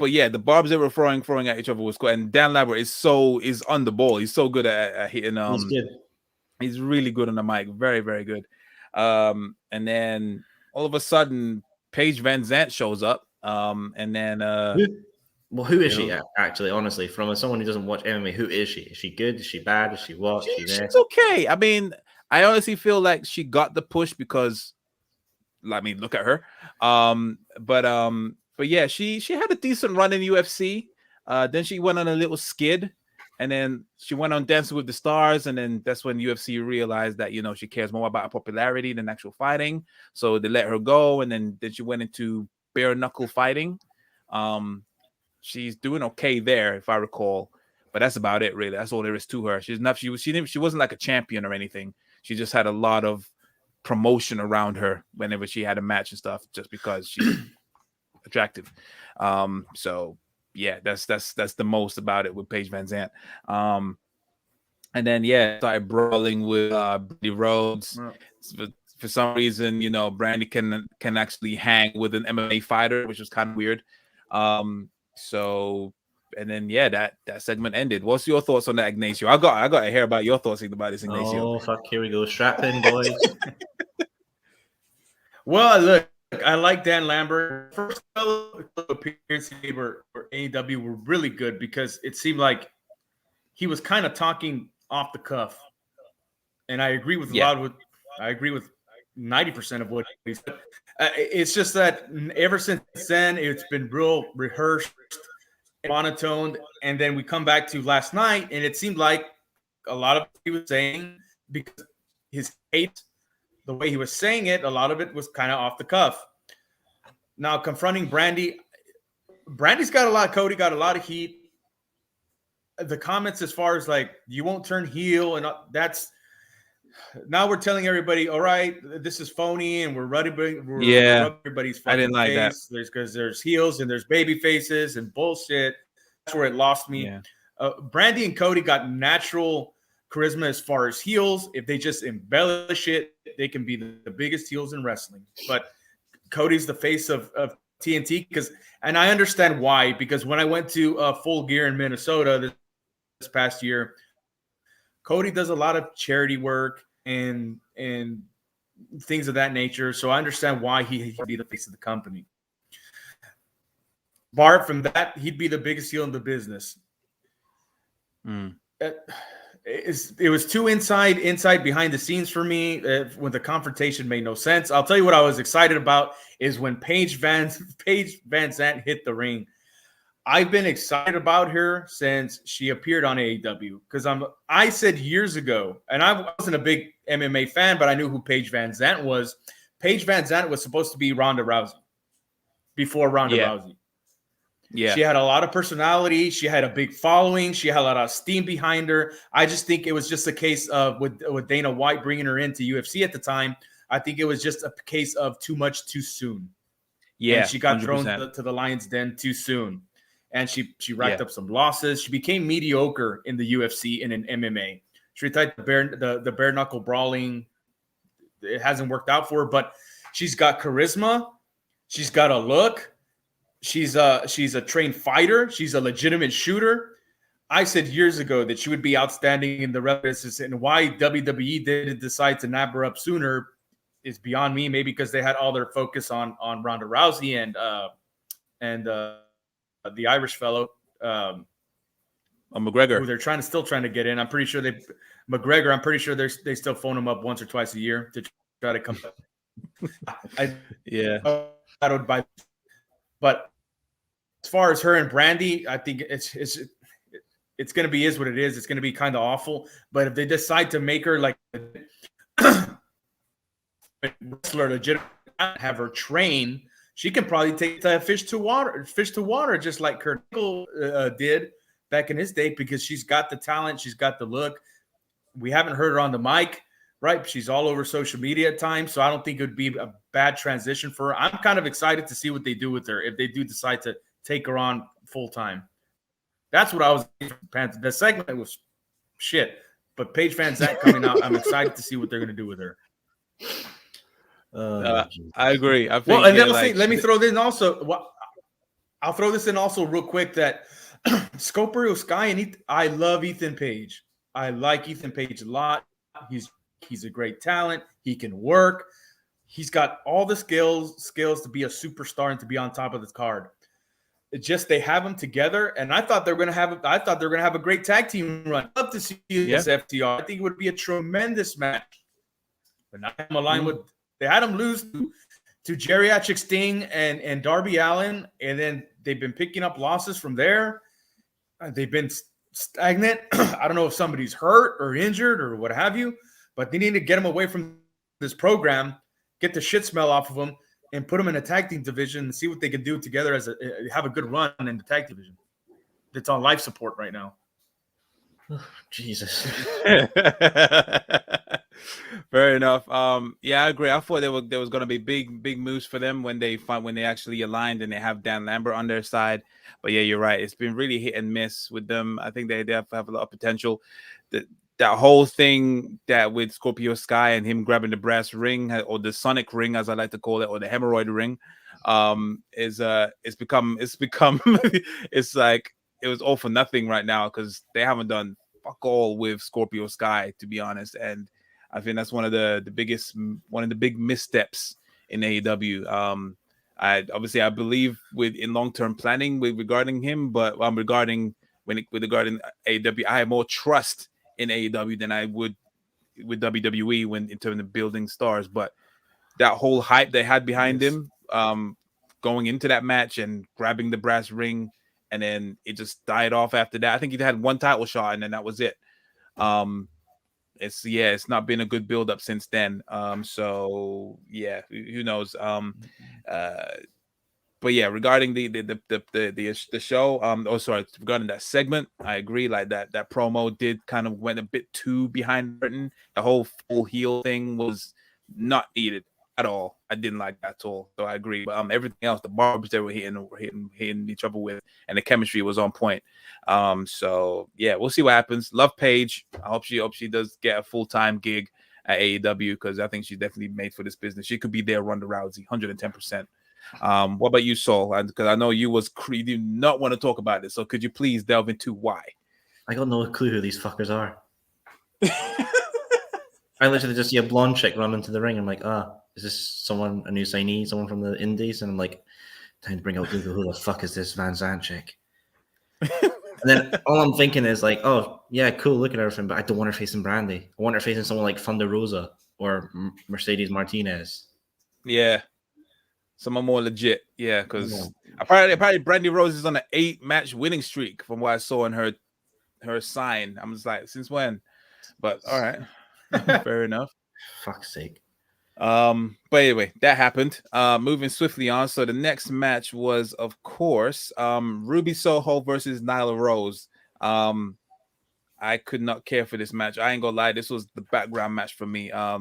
yeah, the barbs they were throwing at each other was cool. And Dan Lambert is on the ball. He's so good at hitting. He's good. He's really good on the mic. Very, very good. And then all of a sudden, Paige Van Zant shows up. And then who is she actually? Honestly, from someone who doesn't watch MMA, who is she? Is she good? Is she bad? Is she what? She's okay. I honestly feel like she got the push because, look at her. But yeah, she had a decent run in UFC. Then she went on a little skid. And then she went on Dancing with the Stars, and then that's when UFC realized that she cares more about her popularity than actual fighting. So they let her go, and then she went into bare knuckle fighting. She's doing okay there, if I recall, but that's about it, really. That's all there is to her. She's not. She wasn't like a champion or anything. She just had a lot of promotion around her whenever she had a match and stuff, just because she's attractive. So yeah, that's the most about it with Paige Van Zant. And then started brawling with Brandy Rhodes. For some reason, Brandy can actually hang with an MMA fighter, which was kind of weird. So, and then that segment ended. What's your thoughts on that, Ignacio? I got to hear about your thoughts about this, Ignacio. Oh fuck! Here we go. Strap in, boys. Well, look, I like Dan Lambert. First appearance he made for AEW were really good because it seemed like he was kind of talking off the cuff, and I agree with I agree with 90% of what he said. It's just that ever since then, it's been real rehearsed, monotoned, and then we come back to last night, and it seemed like a lot of what he was saying, because his hate, the way he was saying it, a lot of it was kind of off the cuff. Now, confronting Brandy's got a lot, Cody got a lot of heat. The comments as far as like, you won't turn heel, and that's, now we're telling everybody, all right, this is phony, and we're rubbing everybody's I didn't like face. that. There's heels and there's baby faces and bullshit. That's where it lost me. Yeah. Brandy and Cody got natural charisma as far as heels. If they just embellish it, they can be the biggest heels in wrestling. But Cody's the face of TNT and I understand why, because when I went to Full Gear in Minnesota this past year, Cody does a lot of charity work and things of that nature. So I understand why he'd be the face of the company. Apart from that, he'd be the biggest heel in the business. It was too inside behind the scenes for me when the confrontation made no sense. I'll tell you what I was excited about is when Paige Van Zant hit the ring. I've been excited about her since she appeared on AEW because I said years ago, and I wasn't a big MMA fan, but I knew who Paige Van Zant was. Paige Van Zant was supposed to be Ronda Rousey before Ronda Rousey. Yeah. She had a lot of personality. She had a big following. She had a lot of steam behind her. I just think it was just a case of with Dana White bringing her into UFC at the time. I think it was just a case of too much too soon. Yeah. And she got 100%. thrown to the lion's den too soon. And she racked up some losses. She became mediocre in the UFC and in MMA. She tried the bare knuckle brawling. It hasn't worked out for her, but she's got charisma. She's got a look. She's a trained fighter. She's a legitimate shooter. I said years ago that she would be outstanding in the business, and why WWE didn't decide to nab her up sooner is beyond me. Maybe because they had all their focus on Ronda Rousey and the Irish fellow, McGregor, who they're still trying to get in. I'm pretty sure McGregor. I'm pretty sure they still phone him up once or twice a year to try to come. But as far as her and Brandy, I think it's going to be what it is. It's going to be kind of awful. But if they decide to make her like a wrestler, legitimate, have her train, she can probably take the fish to water, just like Kurt Angle did back in his day, because she's got the talent, she's got the look. We haven't heard her on the mic, right? She's all over social media at times, so I don't think it would be a bad transition for her. I'm kind of excited to see what they do with her if they do decide to take her on full time. That's what I was. The segment was shit, but Paige Van Zant coming out, I'm excited to see what they're going to do with her. I agree. I think, well, and then let me throw this in also. I'll throw this in also real quick that Scorpio Sky and I love Ethan Page. I like Ethan Page a lot. He's a great talent. He can work. He's got all the skills to be a superstar and to be on top of this card. It's just they have them together, and I thought they were going to have a great tag team run. I'd love to see this FTR. I think it would be a tremendous match. But now I'm aligned with. They had him lose to Geriatric Sting and Darby Allin, and then they've been picking up losses from there. They've been stagnant. I don't know if somebody's hurt or injured or what have you, but they need to get him away from this program, get the shit smell off of him, and put them in a tag team division and see what they can do together as have a good run in the tag division. It's on life support right now. Jesus. Fair enough. Yeah, I agree. I thought there was going to be big moves for them when they actually aligned and they have Dan Lambert on their side. But yeah, you're right. It's been really hit and miss with them. I think they have a lot of potential. That whole thing that with Scorpio Sky and him grabbing the brass ring, or the Sonic ring, as I like to call it, or the hemorrhoid ring, it's become it's like it was all for nothing right now because they haven't done fuck all with Scorpio Sky, to be honest. And I think that's one of the big missteps in AEW. I believe in long-term planning regarding him, but regarding AEW, I have more trust in AEW than I would with WWE in terms of building stars. But that whole hype they had behind him, going into that match and grabbing the brass ring, and then it just died off after that. I think he had one title shot, and then that was it. It's not been a good build up since then. So yeah, who knows? But yeah, regarding the show, regarding that segment, I agree. Like that promo did kind of went a bit too behind Britain. The whole full heel thing was not needed at all. I didn't like that at all. So I agree. But everything else, the barbs they were hitting each other with, and the chemistry was on point. So yeah, we'll see what happens. Love Paige. I hope she does get a full-time gig at AEW, because I think she's definitely made for this business. She could be there, Ronda Rousey, 110%. What about you, Saul? Because I know you did not want to talk about this. So could you please delve into why? I got no clue who these fuckers are. I literally just see a blonde chick run into the ring. I'm like, is this someone, a new signee, someone from the indies? And I'm like, time to bring out Google. Who the fuck is this Van Zandt chick? And then all I'm thinking is like, oh, yeah, cool, look at everything, but I don't want her facing Brandy. I want her facing someone like Thunder Rosa or Mercedes Martinez. Yeah. Someone more legit. Yeah, because apparently Brandy Rose is on an 8-match winning streak from what I saw in her sign. I'm just like, since when? But all right. Fair enough. Fuck's sake. But anyway, that happened. Moving swiftly on. So the next match was, of course, Ruby Soho versus Nyla Rose. I could not care for this match. I ain't gonna lie, this was the background match for me. I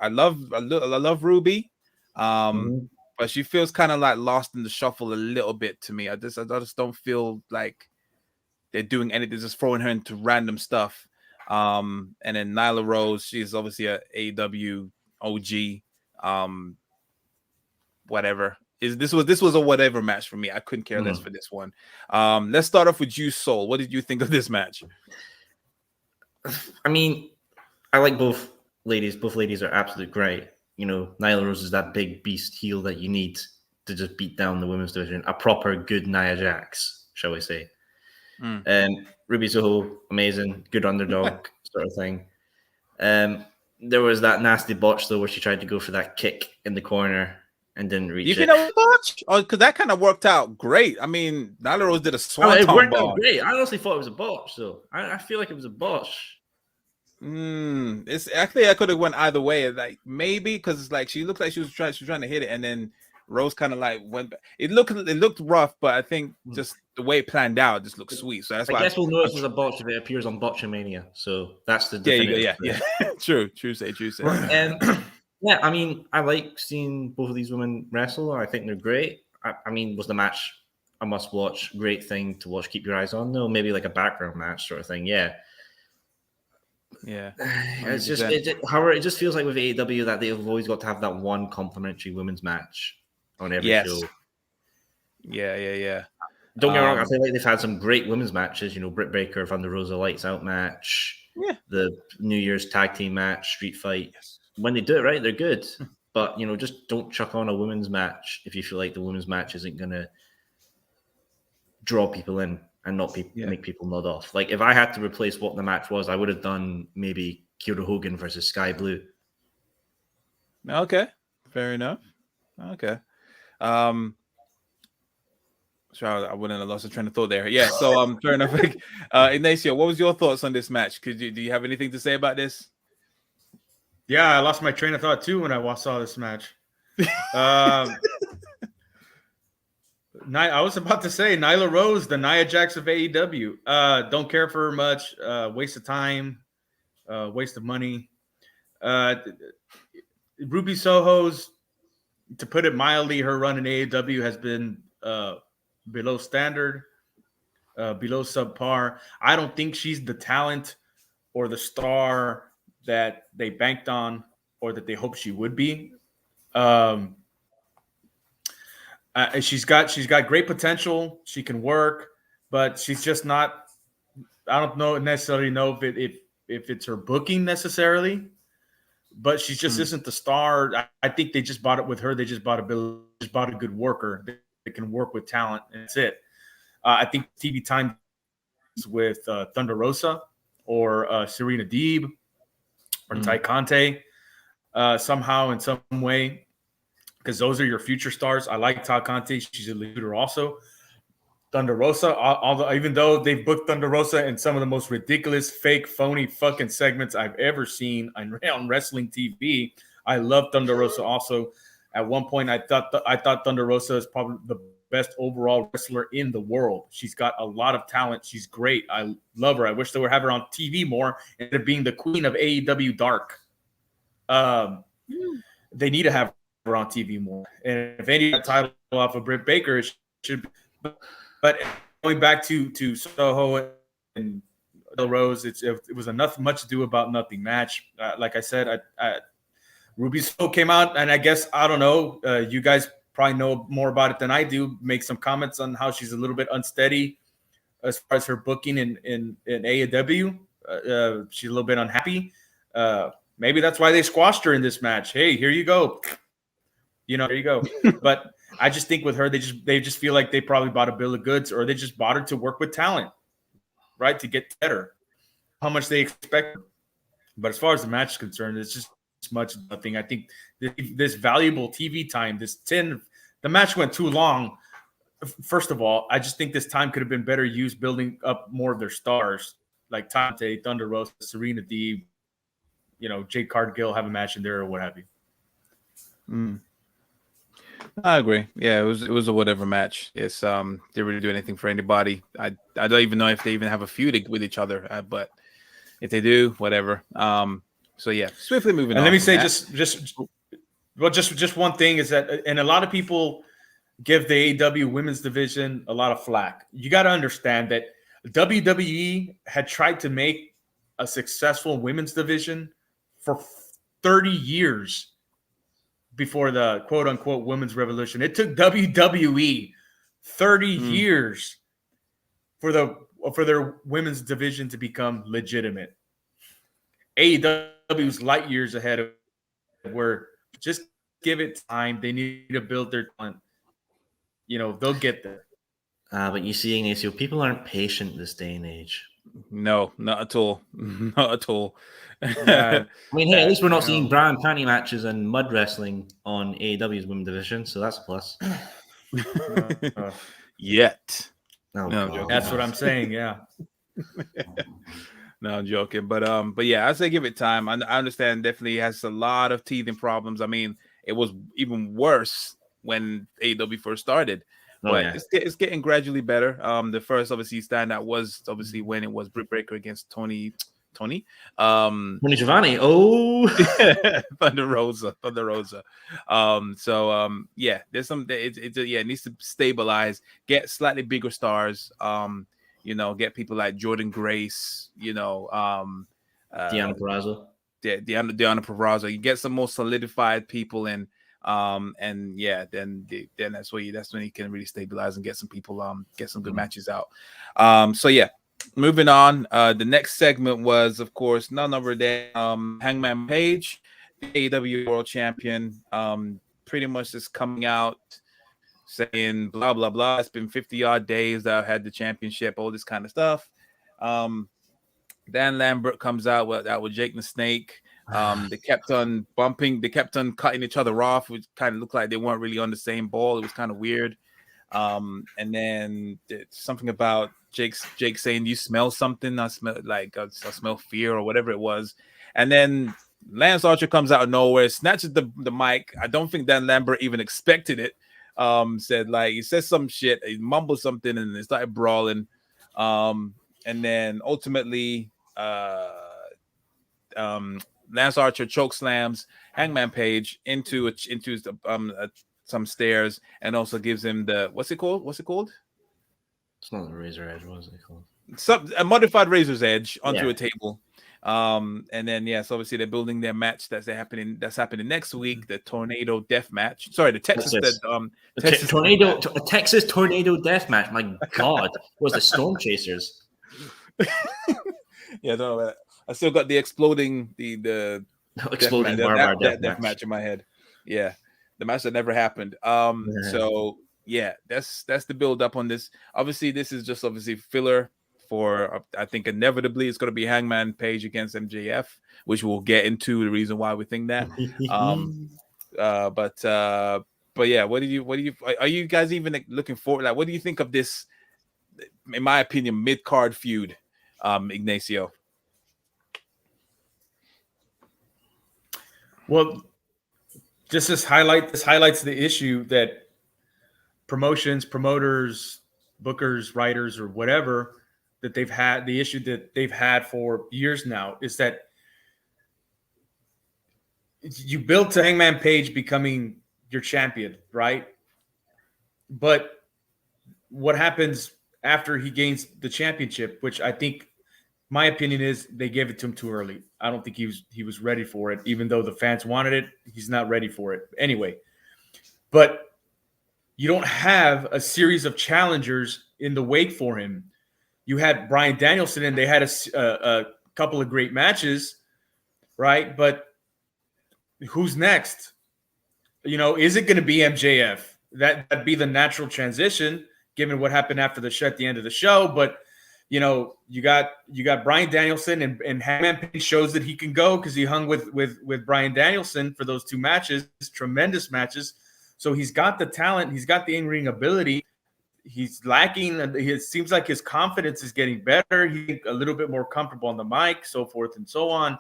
love Ruby. But she feels kind of like lost in the shuffle a little bit to me. I just don't feel like they're doing anything. They're just throwing her into random stuff. And then Nyla Rose, she's obviously a AEW OG. Whatever. This was a whatever match for me. I couldn't care less for this one. Let's start off with you, Soul. What did you think of this match? I mean, I like both ladies. Both ladies are absolutely great. You know, Nyla Rose is that big beast heel that you need to just beat down the women's division. A proper good Nia Jax, shall we say. And Ruby Soho, amazing, good underdog sort of thing. There was that nasty botch, though, where she tried to go for that kick in the corner and didn't reach it. You think that was a botch? Oh, because that kind of worked out great. I mean, Nyla Rose did a swanton bomb. It worked out great. I honestly thought it was a botch, though. I feel like it was a botch. It's actually, I could have went either way. Like maybe because it's like she looked like she was trying to hit it, and then Rose kind of like went back. It looked rough, but I think just the way it planned out just looked sweet. So that's why I guess we'll know it was a botch if it appears on Botchamania. So that's the definitive. Yeah. True say. Yeah, I mean, I like seeing both of these women wrestle. I think they're great. I mean, was the match a must watch? Great thing to watch. Keep your eyes on. No, maybe like a background match sort of thing. Yeah. It's just however, it just feels like with AEW that they've always got to have that one complimentary women's match on every show. Yeah. Don't get me wrong, I feel like they've had some great women's matches, you know, Britt Baker, Thunder Rosa Lights Out match, the New Year's tag team match, Street Fight. When they do it right, they're good. But, you know, just don't chuck on a women's match if you feel like the women's match isn't going to draw people in and not make people nod off. Like, if I had to replace what the match was, I would have done maybe Kiera Hogan versus Sky Blue. Okay, fair enough. Okay. Sorry, I wouldn't have lost a train of thought there. Yeah, so fair enough. Ignacio, what was your thoughts on this match? Do you have anything to say about this? Yeah, I lost my train of thought too when I saw this match. I was about to say Nyla Rose, the Nia Jax of AEW. Don't care for her much. Waste of time. Waste of money. Ruby Soho's, to put it mildly, her run in AEW has been below standard, below subpar. I don't think she's the talent or the star that they banked on or that they hoped she would be. She's got great potential. She can work, but she's just not. I don't necessarily know if it's her booking necessarily, but she just isn't the star. I think they just bought it with her. They just bought a good worker that can work with talent, and that's it. I think TV time with Thunder Rosa or Serena Deeb or Ty Conte somehow in some way, because those are your future stars. I like Ty Conte. She's a leader also. Thunder Rosa, even though they've booked Thunder Rosa in some of the most ridiculous, fake, phony fucking segments I've ever seen on wrestling TV, I love Thunder Rosa also. At one point, I thought Thunder Rosa is probably the best overall wrestler in the world. She's got a lot of talent. She's great. I love her. I wish they would have her on TV more instead of being the queen of AEW Dark. They need to have her on TV more. And if any title off of Britt Baker, it should be. But going back to Soho and Rose, it was a much ado about nothing match. Like I said, Ruby Soho came out, and I guess, I don't know, you guys probably know more about it than I do. Make some comments on how she's a little bit unsteady as far as her booking in AEW. She's a little bit unhappy. Maybe that's why they squashed her in this match. Hey, here you go. There you go. But I just think with her, they just feel like they probably bought a bill of goods, or they just bought her to work with talent, right? To get better. How much they expect. But as far as the match is concerned, it's just much nothing. I think this valuable TV time, the match went too long. First of all, I just think this time could have been better used building up more of their stars, like Tante, Thunder Rosa, Serena Deeb, Jade Cargill have a match in there or what have you. I agree. Yeah, it was a whatever match. It's they really do anything for anybody. I don't even know if they even have a feud with each other, but if they do, whatever. So yeah, swiftly moving on. And let me say just one thing is that, and a lot of people give the AEW women's division a lot of flack. You got to understand that WWE had tried to make a successful women's division for 30 years before the quote-unquote women's revolution. It took WWE 30 years for their women's division to become legitimate. AEW's light years ahead of where just give it time. They need to build their talent. They'll get there. But you see, Ignacio, people aren't patient this day and age. No, not at all. Not at all. I mean, hey, at least we're not seeing bra and panty matches and mud wrestling on AEW's women's division, so that's a plus. Yet. No, that's what I'm saying. Yeah. No, I'm joking, but yeah, I say give it time. I understand. Definitely has a lot of teething problems. I mean, it was even worse when AEW first started. But it's getting gradually better. The first obviously standout was obviously when it was Britt Baker against Tony Giovanni. Oh, Thunder Rosa. Yeah, there's some. It needs to stabilize. Get slightly bigger stars. Get people like Jordan Grace. Deanna Purrazzo. Deanna Purrazzo. You get some more solidified people in. Then that's when you can really stabilize and get some people get some good matches out. Moving on. The next segment was, of course, none other than Hangman Page, AEW World Champion, pretty much just coming out saying blah blah blah. It's been 50 odd days that I've had the championship, all this kind of stuff. Dan Lambert comes out with Jake the Snake. They kept on bumping. They kept on cutting each other off, which kind of looked like they weren't really on the same ball. It was kind of weird. And then something about Jake saying, "You smell something?" I smell fear or whatever it was. And then Lance Archer comes out of nowhere, snatches the mic. I don't think Dan Lambert even expected it. Said like he says some shit, he mumbled something, and they started brawling. And then ultimately, Lance Archer choke slams Hangman Page into some stairs, and also gives him the what's it called? It's not the Razor Edge. What is it called? A modified Razor's Edge onto Yeah. a table. And then yes, obviously they're building their match that's happening next week, the Tornado Death Match. Sorry, the Texas Texas Tornado Death Match. My God, was the Storm Chasers? Yeah, I don't know about that. I still got the exploding the Exploding barbed death match in my head. Yeah, the match that never happened. So yeah, that's the build up on this. Obviously, this is just filler for I think inevitably it's going to be Hangman Page against MJF, which we'll get into the reason why we think that. But yeah, what do you are you guys even looking forward? Like, what do you think of this? In my opinion, mid card feud, Ignacio. Well, just this highlights the issue that promotions, promoters, bookers, writers, or whatever that they've had, the issue that they've had for years now is that you built to Hangman Page becoming your champion, right? But what happens after he gains the championship, which I think my opinion is they gave it to him too early. I don't think he was ready for it, even though the fans wanted it. He's not ready for it anyway. But you don't have a series of challengers in the wake for him. You had Bryan Danielson, and they had a couple of great matches, right? But who's next? Is it going to be MJF? That'd be the natural transition, given what happened after the show at the end of the show. But you got Bryan Danielson, and Hangman Page shows that he can go because he hung with Bryan Danielson for those two matches, tremendous matches. So he's got the talent, he's got the in-ring ability. He's lacking. It seems like his confidence is getting better. He's a little bit more comfortable on the mic, so forth and so on.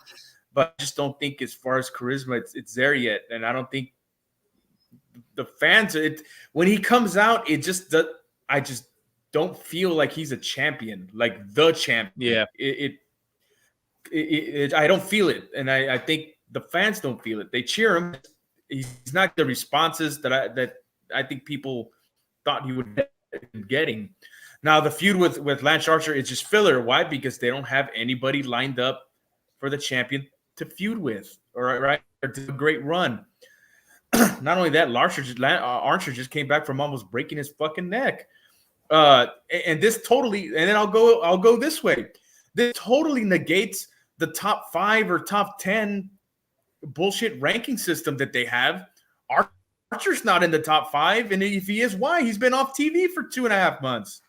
But I just don't think, as far as charisma, it's there yet. And I don't think the fans. When he comes out, I just don't feel like he's a champion, like the champion. Yeah, I don't feel it, and I think the fans don't feel it. They cheer him. He's not the responses that I think people thought he would get getting. Now the feud with Lance Archer is just filler. Why? Because they don't have anybody lined up for the champion to feud with, or to a great run. Not only that, Archer just came back from almost breaking his fucking neck. And this totally, and then I'll go this way. This totally negates the top 5 or top 10 bullshit ranking system that they have. Archer's not in the top 5, and if he is, why? He's been off TV for 2.5 months.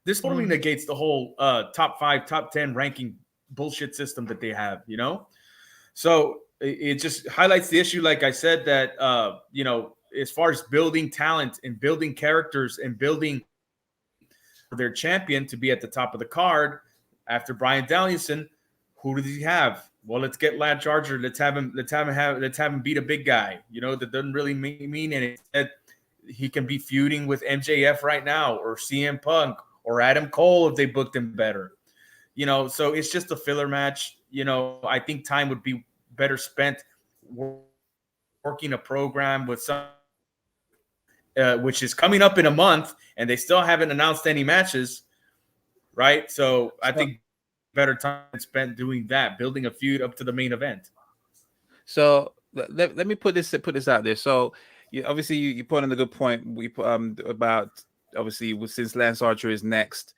This totally negates the whole top 5, top 10 ranking bullshit system that they have, So it just highlights the issue, like I said, that as far as building talent and building characters and building their champion to be at the top of the card after Bryan Danielson, who does he have? Well, let's get Lance Archer. Let's have him beat a big guy. That doesn't really mean anything. He can be feuding with MJF right now, or CM Punk, or Adam Cole if they booked him better. So it's just a filler match. I think time would be better spent working a program with some, which is coming up in a month, and they still haven't announced any matches, right? So I think better time spent doing that, building a feud up to the main event. So let me put this out there. So obviously you put on a good point. We about obviously since Lance Archer is next,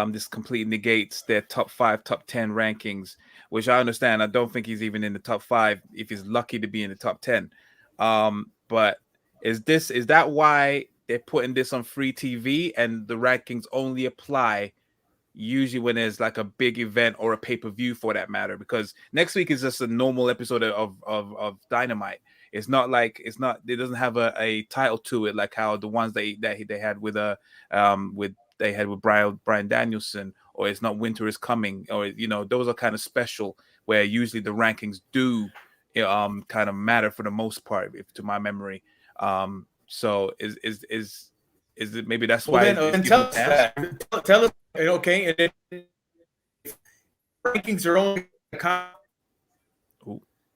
this completely negates their top 5, top 10 rankings, which I understand. I don't think he's even in the top 5 if he's lucky to be in the top 10. But is that why they're putting this on free TV and the rankings only apply usually when there's like a big event or a pay-per-view for that matter? Because next week is just a normal episode of Dynamite. It doesn't have a title to it like how the ones they had with Bryan Danielson or it's not Winter is Coming, or those are kind of special where usually the rankings do kind of matter for the most part, if to my memory. So is it maybe that's why it's then given tell a us pass? that. Tell us, okay, and then rankings are only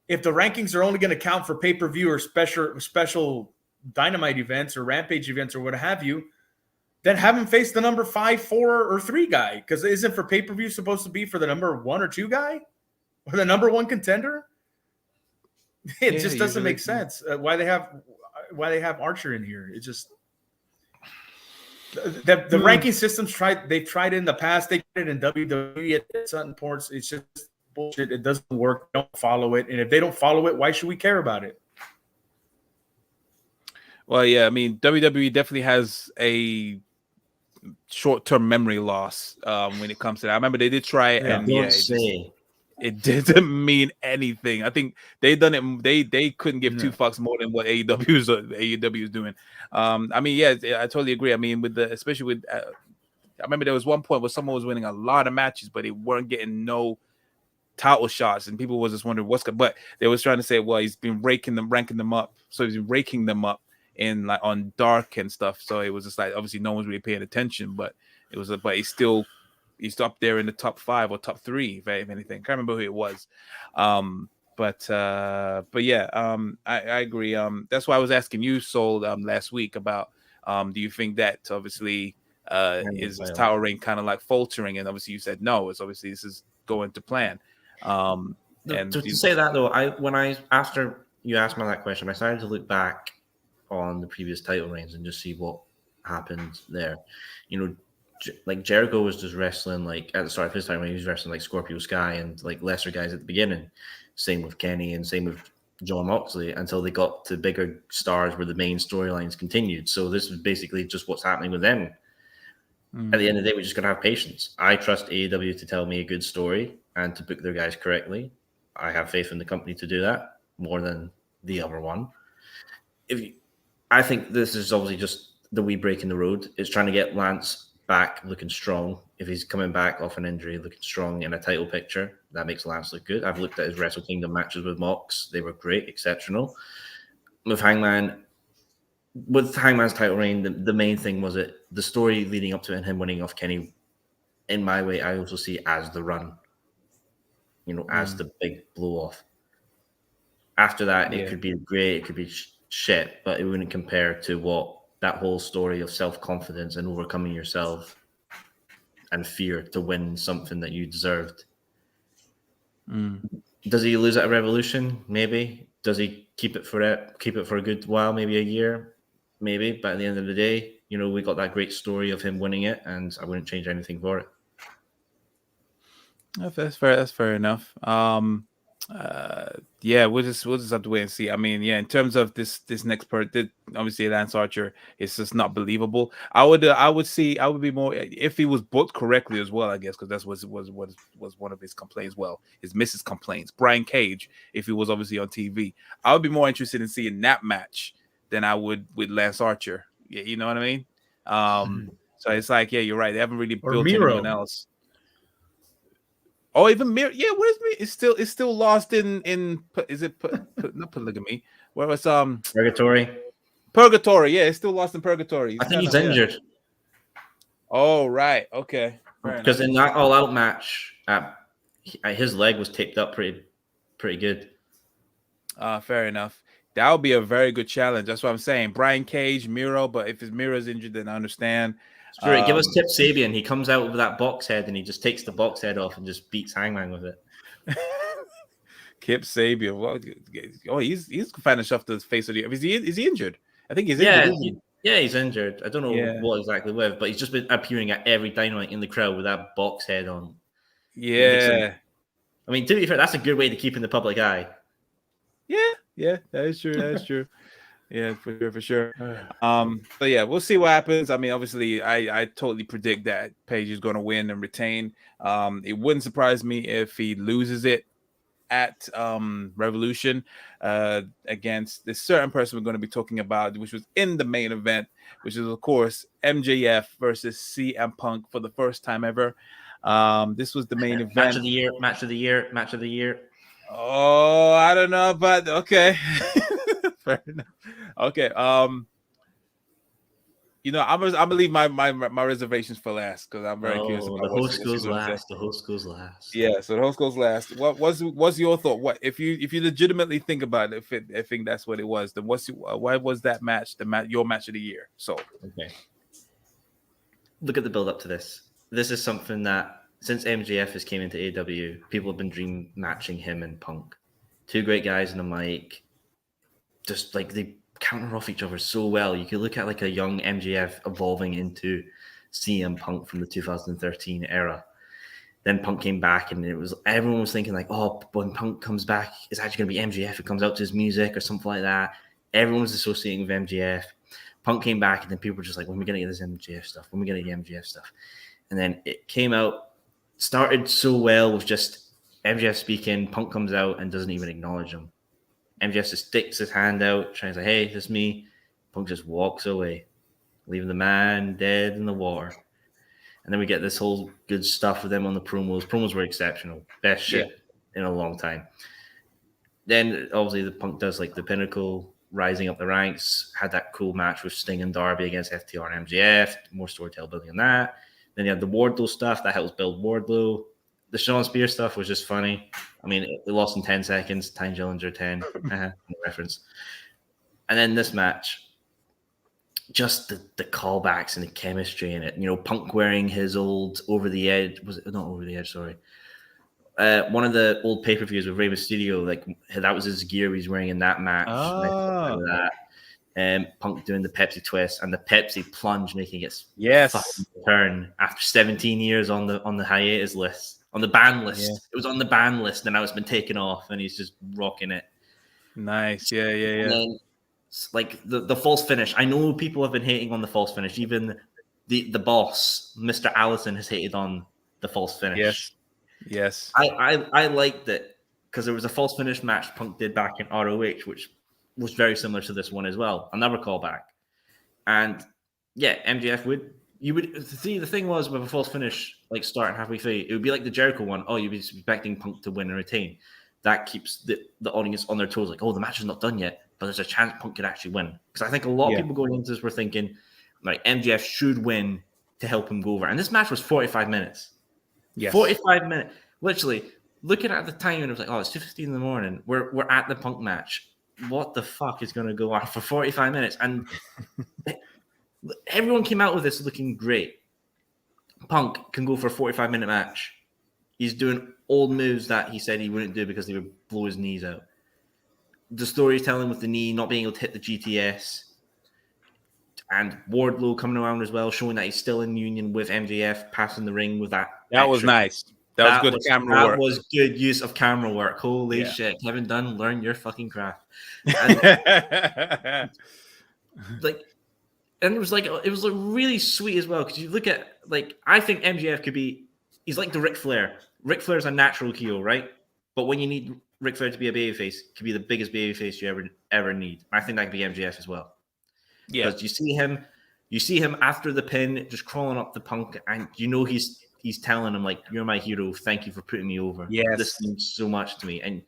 if the rankings are only going to count for pay-per-view or special Dynamite events or Rampage events or what have you, then have him face the number 5, 4, or 3 guy, because isn't for pay-per-view supposed to be for the number 1 or 2 guy or the number 1 contender? It just doesn't make sense why they have Archer in here. It just the ranking systems they've tried it in the past. They did it in WWE at certain ports. It's just bullshit. It doesn't work. Don't follow it. And if they don't follow it, why should we care about it? Well, yeah, I mean, WWE definitely has a short-term memory loss when it comes to that. I remember they did try it, and it didn't mean anything. I think they done it. They couldn't give 2 fucks more than what AEW is doing. I mean, yeah, I totally agree. I mean, especially with, I remember there was one point where someone was winning a lot of matches, but they weren't getting no title shots, and people was just wondering what's good. But they was trying to say, well, he's been ranking them up, so he's been raking them up in like on Dark and stuff. So it was just like obviously no one's really paying attention, but he's up there in the top 5 or top 3, if anything. Can't remember who it was. But yeah, I agree. That's why I was asking you, Soul, last week about do you think that obviously is his title reign kind of like faltering? And obviously you said no. It's obviously this is going to plan. And to say that though, after you asked me that question, I started to look back on the previous title reigns and just see what happened there. Like Jericho was just wrestling like at the start of his time when he was wrestling like Scorpio Sky and like lesser guys at the beginning. Same with Kenny and same with John Moxley until they got to bigger stars where the main storylines continued. So this is basically just what's happening with them. At the end of the day, we're just gonna have patience. I trust AEW to tell me a good story and to book their guys correctly. I have faith in the company to do that more than the other one. I think this is obviously just the wee break in the road. It's trying to get Lance back looking strong. If he's coming back off an injury looking strong in a title picture, that makes Lance look good. I've looked at his Wrestle Kingdom matches with Mox. They were great, exceptional. With Hangman's title reign, the main thing was the story leading up to it and him winning off Kenny. In my way, I also see as the run, as the big blow off. After that, it could be great, it could be shit, but it wouldn't compare to what that whole story of self-confidence and overcoming yourself and fear to win something that you deserved. Does he lose at Revolution? Maybe. Does he keep it for a good while? Maybe a year? Maybe. But at the end of the day, we got that great story of him winning it, and I wouldn't change anything for it. That's fair. That's fair enough. Yeah, we'll just have to wait and see. I mean, yeah, in terms of this next part, obviously Lance Archer is just not believable. I would be more if he was booked correctly as well, I guess, because that was one of his complaints. Well, his missus complaints. Brian Cage, if he was obviously on TV, I would be more interested in seeing that match than I would with Lance Archer. Yeah, you know what I mean? So it's like, yeah, you're right. They haven't really built anyone else. Oh, even Miro. Yeah, what is Miro? It's still lost in is it not polygamy? Where was Purgatory? Purgatory. Yeah, it's still lost in Purgatory. I think he's injured. Oh, right. Okay. Because in that all-out match, his leg was taped up pretty good. Fair enough. That would be a very good challenge. That's what I'm saying. Brian Cage, Miro, but if Miro's injured, then I understand. Sure, give us Tip Sabian. He comes out with that box head and he just takes the box head off and just beats Hangman with it. Kip Sabian. Well, he's finding stuff to his face of the. Is he injured? I think he's injured. Yeah, he's injured. I don't know what exactly with, but he's just been appearing at every Dynamite in the crowd with that box head on. Yeah. I mean, to be fair, that's a good way to keep in the public eye. Yeah, that is true. Yeah, for sure. But yeah, we'll see what happens. I mean, obviously, I totally predict that Page is going to win and retain. It wouldn't surprise me if he loses it at Revolution against this certain person we're going to be talking about, which was in the main event, which is, of course, MJF versus CM Punk for the first time ever. This was the main event. Match of the year. Match of the year. Match of the year. Oh, I don't know, but okay. Fair enough. Okay. I'm gonna leave my reservations for last because I'm very curious about the host goes last. The host goes last. Yeah, so the host goes last. What's your thought? What if you legitimately think about it? I think that's what it was. Then why was that match your match of the year? So okay, look at the build up to this. This is something that since MJF has came into AEW, people have been dream matching him and Punk. Two great guys in the mic, just like they counter off each other so well. You could look at like a young MJF evolving into CM Punk from the 2013 era. Then Punk came back, and everyone was thinking like, oh, when Punk comes back, it's actually going to be MJF. It comes out to his music or something like that. Everyone was associating with MJF. Punk came back, and then people were just like, when are we going to get this MJF stuff? When are we going to get MJF stuff? And then it came out, started so well with just MJF speaking. Punk comes out and doesn't even acknowledge him. MJF just sticks his hand out, trying to say, hey, this is me. Punk just walks away, leaving the man dead in the water. And then we get this whole good stuff with them on the promos. Promos were exceptional. Best shit in a long time. Then, obviously, the Punk does like the Pinnacle, rising up the ranks, had that cool match with Sting and Darby against FTR and MJF. More storytelling building on that. Then you have the Wardlow stuff. That helps build Wardlow. The Sean Spears stuff was just funny. I mean, it lost in 10 seconds. Ty Dillinger 10. Reference. And then this match, just the callbacks and the chemistry in it. Punk wearing his old Over the Edge. Was it not Over the Edge? Sorry. One of the old pay-per-views with Rey Mysterio, like that was his gear he's wearing in that match. Oh. Punk doing the Pepsi twist and the Pepsi plunge, making its yes return after 17 years on the hiatus list. On the ban list. Yeah. It was on the ban list, and now it's been taken off, and he's just rocking it. Nice. Yeah. And then, like the false finish. I know people have been hating on the false finish. Even the boss, Mr. Allison, has hated on the false finish. Yes. I liked it because there was a false finish match Punk did back in ROH, which was very similar to this one as well. Another callback. And yeah, MJF you would see the thing was with a false finish, like starting halfway through, it would be like the Jericho one. Oh, you'd be expecting Punk to win and retain. That keeps the audience on their toes, like, oh, the match is not done yet, but there's a chance Punk could actually win. Because I think a lot of people going into this were thinking, like, MJF should win to help him go over. And this match was 45 minutes. Yes. 45 minutes. Literally, looking at the time, and it was like, oh, it's 2:15 in the morning. We're at the Punk match. What the fuck is going to go on for 45 minutes? And everyone came out with this looking great. Punk can go for a 45-minute match. He's doing old moves that he said he wouldn't do because they would blow his knees out. The storytelling with the knee, not being able to hit the GTS. And Wardlow coming around as well, showing that he's still in union with MJF, passing the ring with that. That was nice. That was good camera work. That was good use of camera work. Holy shit. Kevin Dunn, learn your fucking craft. And it was really sweet as well, because you look at, like, I think MJF he's like the Ric Flair. Ric Flair's a natural heel, right? But when you need Ric Flair to be a babyface, could be the biggest babyface you ever need. I think that could be MJF as well. Yeah. Because you see him after the pin, just crawling up the Punk, and he's telling him, like, you're my hero. Thank you for putting me over. Yes. This means so much to me. And,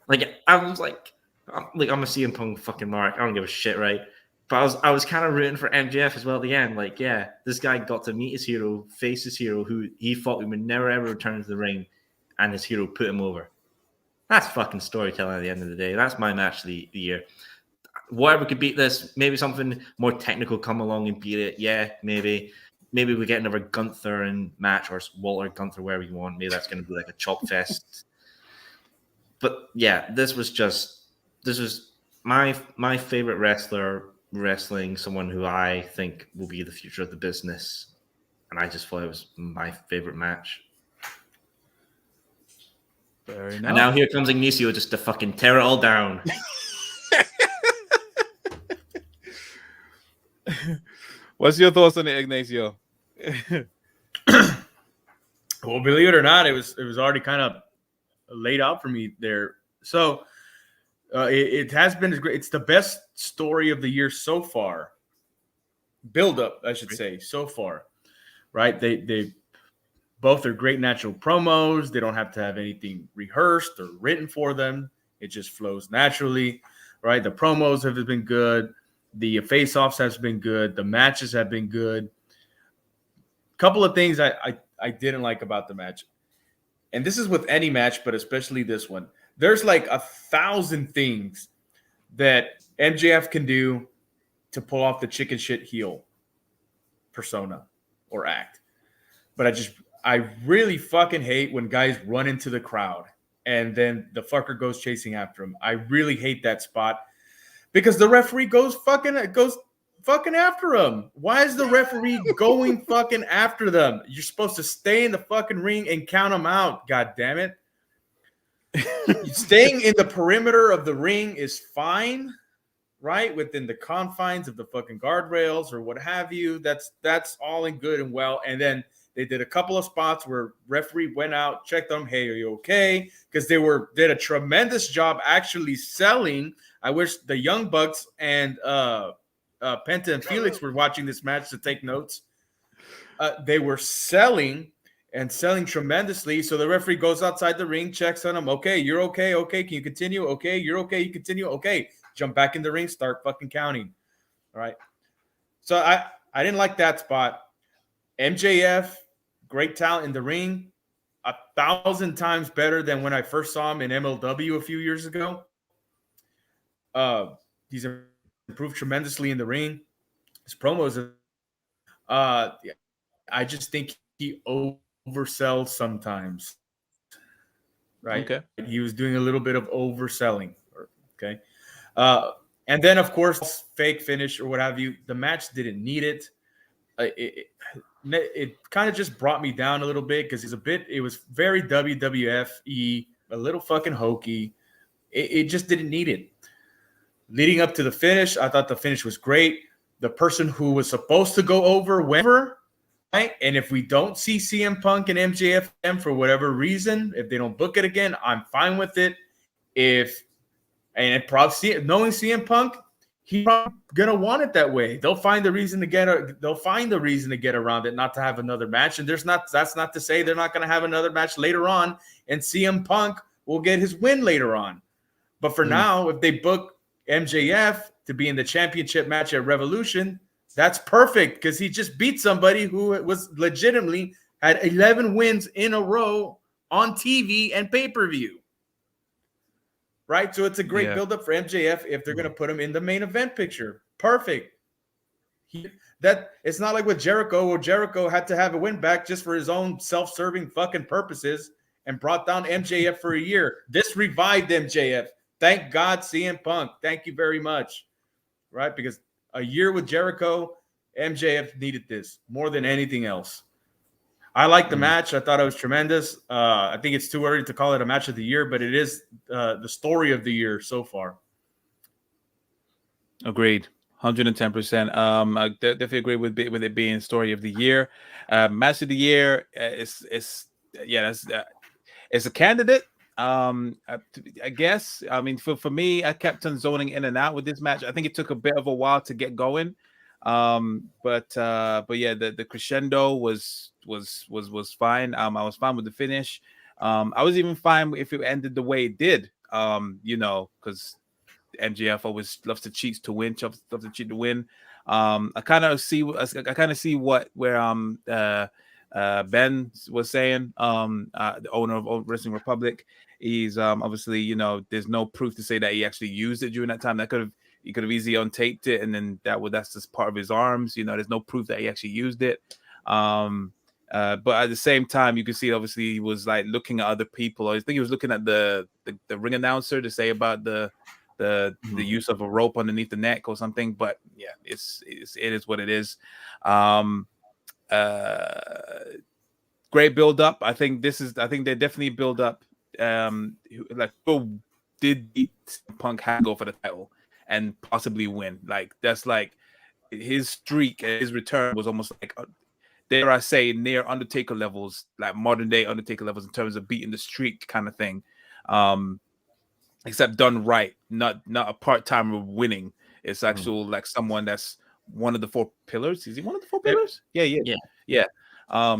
like, I was like, I'm a CM Punk fucking mark. I don't give a shit, right? But I was kind of rooting for MJF as well at the end. Like, yeah, this guy got to meet his hero, face his hero, who he thought he would never, ever return to the ring, and his hero put him over. That's fucking storytelling at the end of the day. That's my match of the year. Whatever could beat this, maybe something more technical come along and beat it. Yeah, maybe we get another Gunther and match, or Walter Gunther, wherever you want. Maybe that's going to be like a chop fest. But yeah, this was my favorite wrestler wrestling someone who I think will be the future of the business, and I just thought it was my favorite match. Very nice. And now here comes Ignacio just to fucking tear it all down. What's your thoughts on it, Ignacio? Well, believe it or not, it was already kind of laid out for me there. So it has been great. It's the best story of the year so far. Build up, I should say, so far. Right? They Both are great natural promos. They don't have to have anything rehearsed or written for them. It just flows naturally, right? The promos have been good. The face-offs have been good. The matches have been good. Couple of things I didn't like about the match. And this is with any match, but especially this one. There's like 1,000 things that MJF can do to pull off the chicken shit heel persona or act. But I really fucking hate when guys run into the crowd and then the fucker goes chasing after him. I really hate that spot because the referee goes fucking after him. Why is the referee going fucking after them? You're supposed to stay in the fucking ring and count them out. God damn it. Staying in the perimeter of the ring is fine, right? Within the confines of the fucking guardrails or what have you. That's all in good and well. And then they did a couple of spots where referee went out, checked them. Hey, are you okay? Because they did a tremendous job actually selling. I wish the Young Bucks and Penta and Felix were watching this match to take notes. They were selling tremendously. So the referee goes outside the ring, checks on him. Okay, you're okay. Okay, can you continue? Okay, you're okay. You continue. Okay, jump back in the ring, start fucking counting. All right. So I didn't like that spot. MJF, great talent in the ring, 1,000 times better than when I first saw him in MLW a few years ago. He's improved tremendously in the ring. His promos, I just think he oversells sometimes. Right? Okay. He was doing a little bit of overselling. Okay. And then, of course, fake finish or what have you. The match didn't need it. It kind of just brought me down a little bit because it was very WWF-y, a little fucking hokey. It just didn't need it. Leading up to the finish, I thought the finish was great. The person who was supposed to go over went over, right? And if we don't see CM Punk and MJF for whatever reason, if they don't book it again, I'm fine with it. Knowing CM Punk, he's probably gonna want it that way. They'll find the reason to get around it, not to have another match. And that's not to say they're not gonna have another match later on, and CM Punk will get his win later on. But for now, if they book MJF to be in the championship match at Revolution, that's perfect because he just beat somebody who was legitimately had 11 wins in a row on TV and pay-per-view. Right? So it's a great build-up for MJF if they're going to put him in the main event picture. Perfect. It's not like with Jericho, where Jericho had to have a win back just for his own self-serving fucking purposes and brought down MJF for a year. This revived MJF. Thank God, CM Punk. Thank you very much. Right? Because a year with Jericho, MJF needed this more than anything else. I like the match. I thought it was tremendous. I think it's too early to call it a match of the year, but it is the story of the year so far. Agreed. 110%. I definitely agree with it being story of the year. Match of the year it's a candidate. I guess. I mean, for me, I kept on zoning in and out with this match. I think it took a bit of a while to get going. But yeah, the crescendo was fine. I was fine with the finish. I was even fine if it ended the way it did. Because MJF always loves to cheat to win. Loves to cheat to win. I kind of see where Ben was saying. The owner of Wrestling Republic. He's obviously, there's no proof to say that he actually used it during that time. He could have easily untaped it, and then that's just part of his arms. There's no proof that he actually used it. But at the same time, you can see obviously he was like looking at other people. I think he was looking at the ring announcer to say about the use of a rope underneath the neck or something. But yeah, it is what it is. Great build up. I think they definitely build up. Like who did Punk have to go for the title and possibly win? Like that's like his streak, his return was almost like dare I say near Undertaker levels, like modern day Undertaker levels in terms of beating the streak kind of thing. Except done right, not a part-timer winning. It's actual like someone that's one of the four pillars. Is he one of the four pillars? Yeah.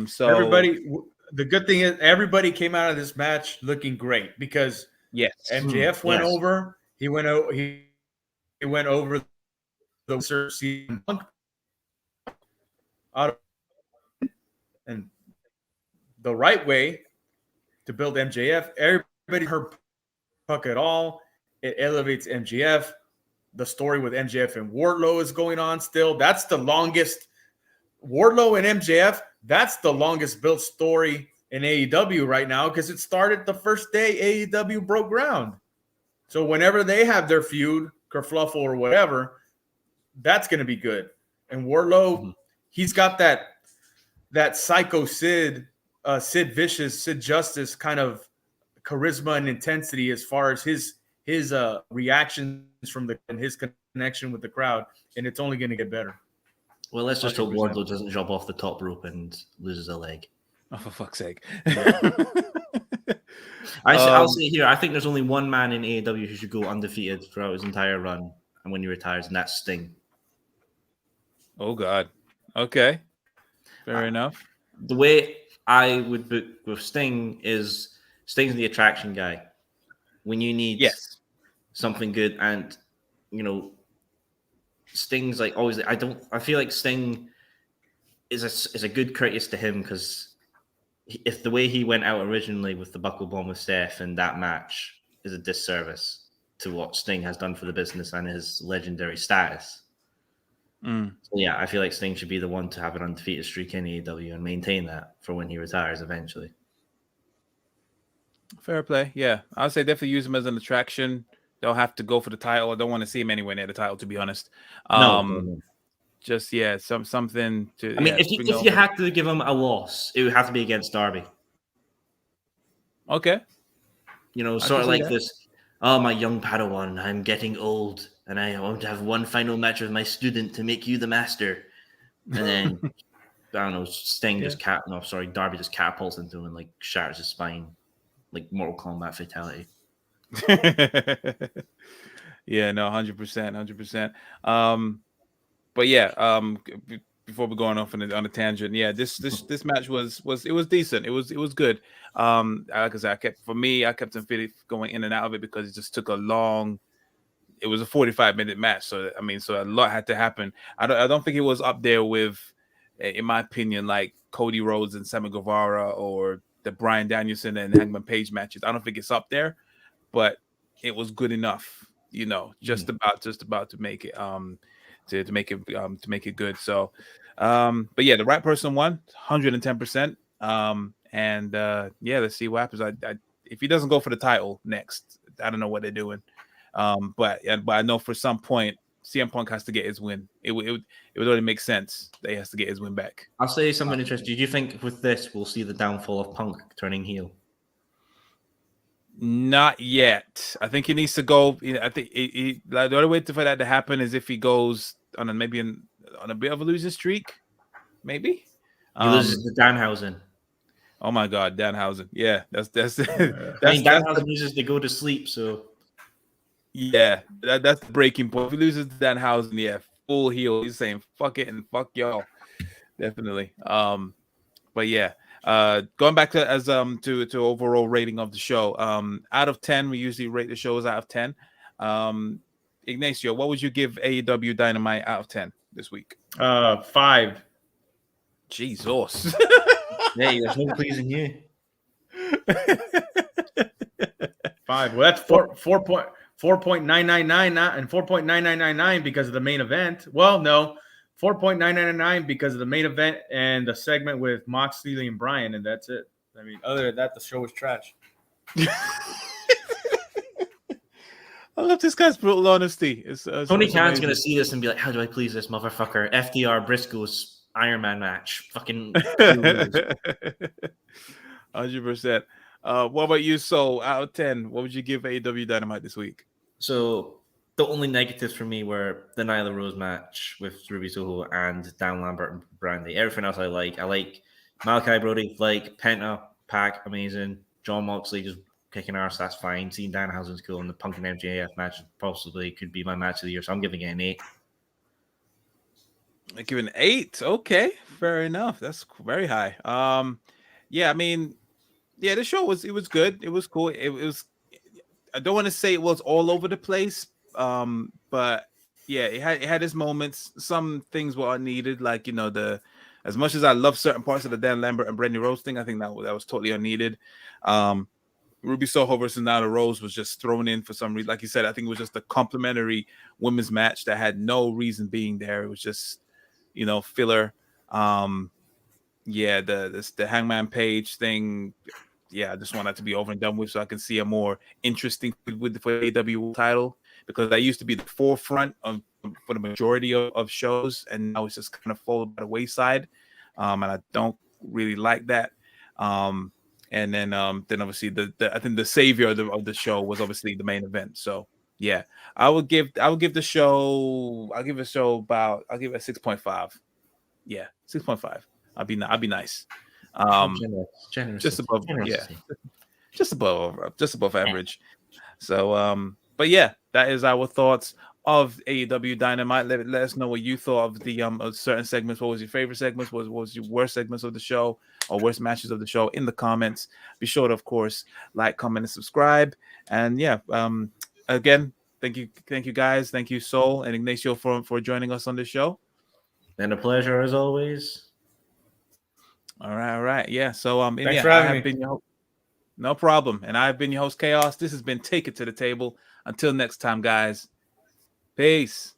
So everybody, the good thing is everybody came out of this match looking great because Yes. MJF went Yes. over. He went over the CM Punk out and the right way to build MJF. Everybody heard Punk at all. It elevates MJF. The story with MJF and Wardlow is going on still. That's the longest. Wardlow and MJF, that's the longest built story in AEW right now because it started the first day AEW broke ground. So whenever they have their feud, kerfluffle or whatever, that's going to be good. And Wardlow, he's got that psycho Sid Vicious, Sid Justice kind of charisma and intensity as far as his reactions from and his connection with the crowd, and it's only going to get better. Well, let's just hope 100%. Wardlow doesn't jump off the top rope and loses a leg. Oh, for fuck's sake. I'll say here, I think there's only one man in AEW who should go undefeated throughout his entire run and when he retires, and that's Sting. Oh, God. Okay. Fair enough. The way I would book with Sting is Sting's the attraction guy. When you need something good, and Sting's like always. I feel like Sting is a good courteous to him because if the way he went out originally with the buckle bomb with Steph in that match is a disservice to what Sting has done for the business and his legendary status. So yeah, I feel like Sting should be the one to have an undefeated streak in AEW and maintain that for when he retires eventually. Fair play. Yeah, I'll say definitely use him as an attraction. They'll have to go for the title. I don't want to see him anywhere near the title, to be honest. No. Just something to. I mean, if you had to give him a loss, it would have to be against Darby. Okay. Sort of like this. Oh, my young Padawan, I'm getting old, and I want to have one final match with my student to make you the master. And then I don't know, Sting Darby just catapults into him and like shatters his spine, like Mortal Kombat fatality. Yeah, no, 100%. But yeah, before we going off on a tangent, yeah, this match was decent. It was good. Like I said, I kept on going in and out of it because it just took a long. It was a 45-minute match, so a lot had to happen. I don't think it was up there with, in my opinion, like Cody Rhodes and Sammy Guevara or the Bryan Danielson and Hangman Page matches. I don't think it's up there, but it was good enough. Just about to make it. To make it good. So, but yeah, the right person won 110%. Let's see what happens. If he doesn't go for the title next, I don't know what they're doing. But I know for some point CM Punk has to get his win. It would only make sense that he has to get his win back. I'll say something interesting. Do you think with this we'll see the downfall of Punk turning heel? Not yet. I think he needs to go. I think the only way for that to happen is if he goes on a bit of a losing streak. Maybe he loses to Danhausen. Oh my God, Danhausen. Yeah, that's Danhausen uses to go to sleep. So yeah, that's the breaking point. If he loses to Danhausen, yeah, full heel. He's saying fuck it and fuck y'all. Definitely. But yeah. Going back to overall rating of the show, out of 10, we usually rate the shows out of 10. Ignacio, what would you give AEW Dynamite out of 10 this week? 5. Jesus. Hey, there's no pleasing you. 5. Well, that's 4.999 and 4.9999 because of the main event. Well, no. 4.999 because of the main event and the segment with Moxley and Bryan, and that's it. I mean, other than that, the show was trash. I love this guy's brutal honesty. Tony Khan's going to see this and be like, how do I please this motherfucker? FDR Briscoe's Iron Man match. Fucking 100%. What about you, Soul? Out of 10, what would you give AEW Dynamite this week? So the only negatives for me were the Nyla Rose match with Ruby Soho and Dan Lambert and Brandy. Everything else I like. I like Malachi Brody, like Penta, Pac, amazing. John Moxley just kicking arse, that's fine. Seeing Danhausen's cool, and the Punk and MJF match possibly could be my match of the year, so I'm giving it an 8. I give it an 8. Okay, fair enough. That's very high. yeah, I mean, yeah, the show was good. It was cool. It was. I don't want to say it was all over the place, but yeah, it had its moments. Some things were unneeded, like the as much as I love certain parts of the Dan Lambert and Brandy Rose thing, I think that was totally unneeded. Um, Ruby Soho versus Nyla Rose was just thrown in for some reason. Like you said, I think it was just a complimentary women's match that had no reason being there. It was just filler. Yeah, the Hangman Page thing. Yeah, I just want that to be over and done with, so I can see a more interesting with the AEW title, because that used to be the forefront of for the majority of shows, and now it's just kind of fallen by the wayside. And I don't really like that. And then obviously I think the savior of the show was obviously the main event. So yeah, I'll give the show I'll give it a 6.5. Yeah, 6.5. I'll be nice. Generous, Just above, yeah, generosity. just above average. So but yeah, that is our thoughts of AEW Dynamite. Let us know what you thought of the of certain segments. What was your favorite segments? What was your worst segments of the show, or worst matches of the show, in the comments. Be sure to, of course, like, comment, and subscribe. And yeah, again, thank you guys. Thank you, Soul and Ignacio, for joining us on this show. And a pleasure as always. All right. Yeah. So and Thanks yeah, for I having have me. been your host. No problem. And I've been your host, Chaos. This has been Take It to the Table. Until next time, guys. Peace.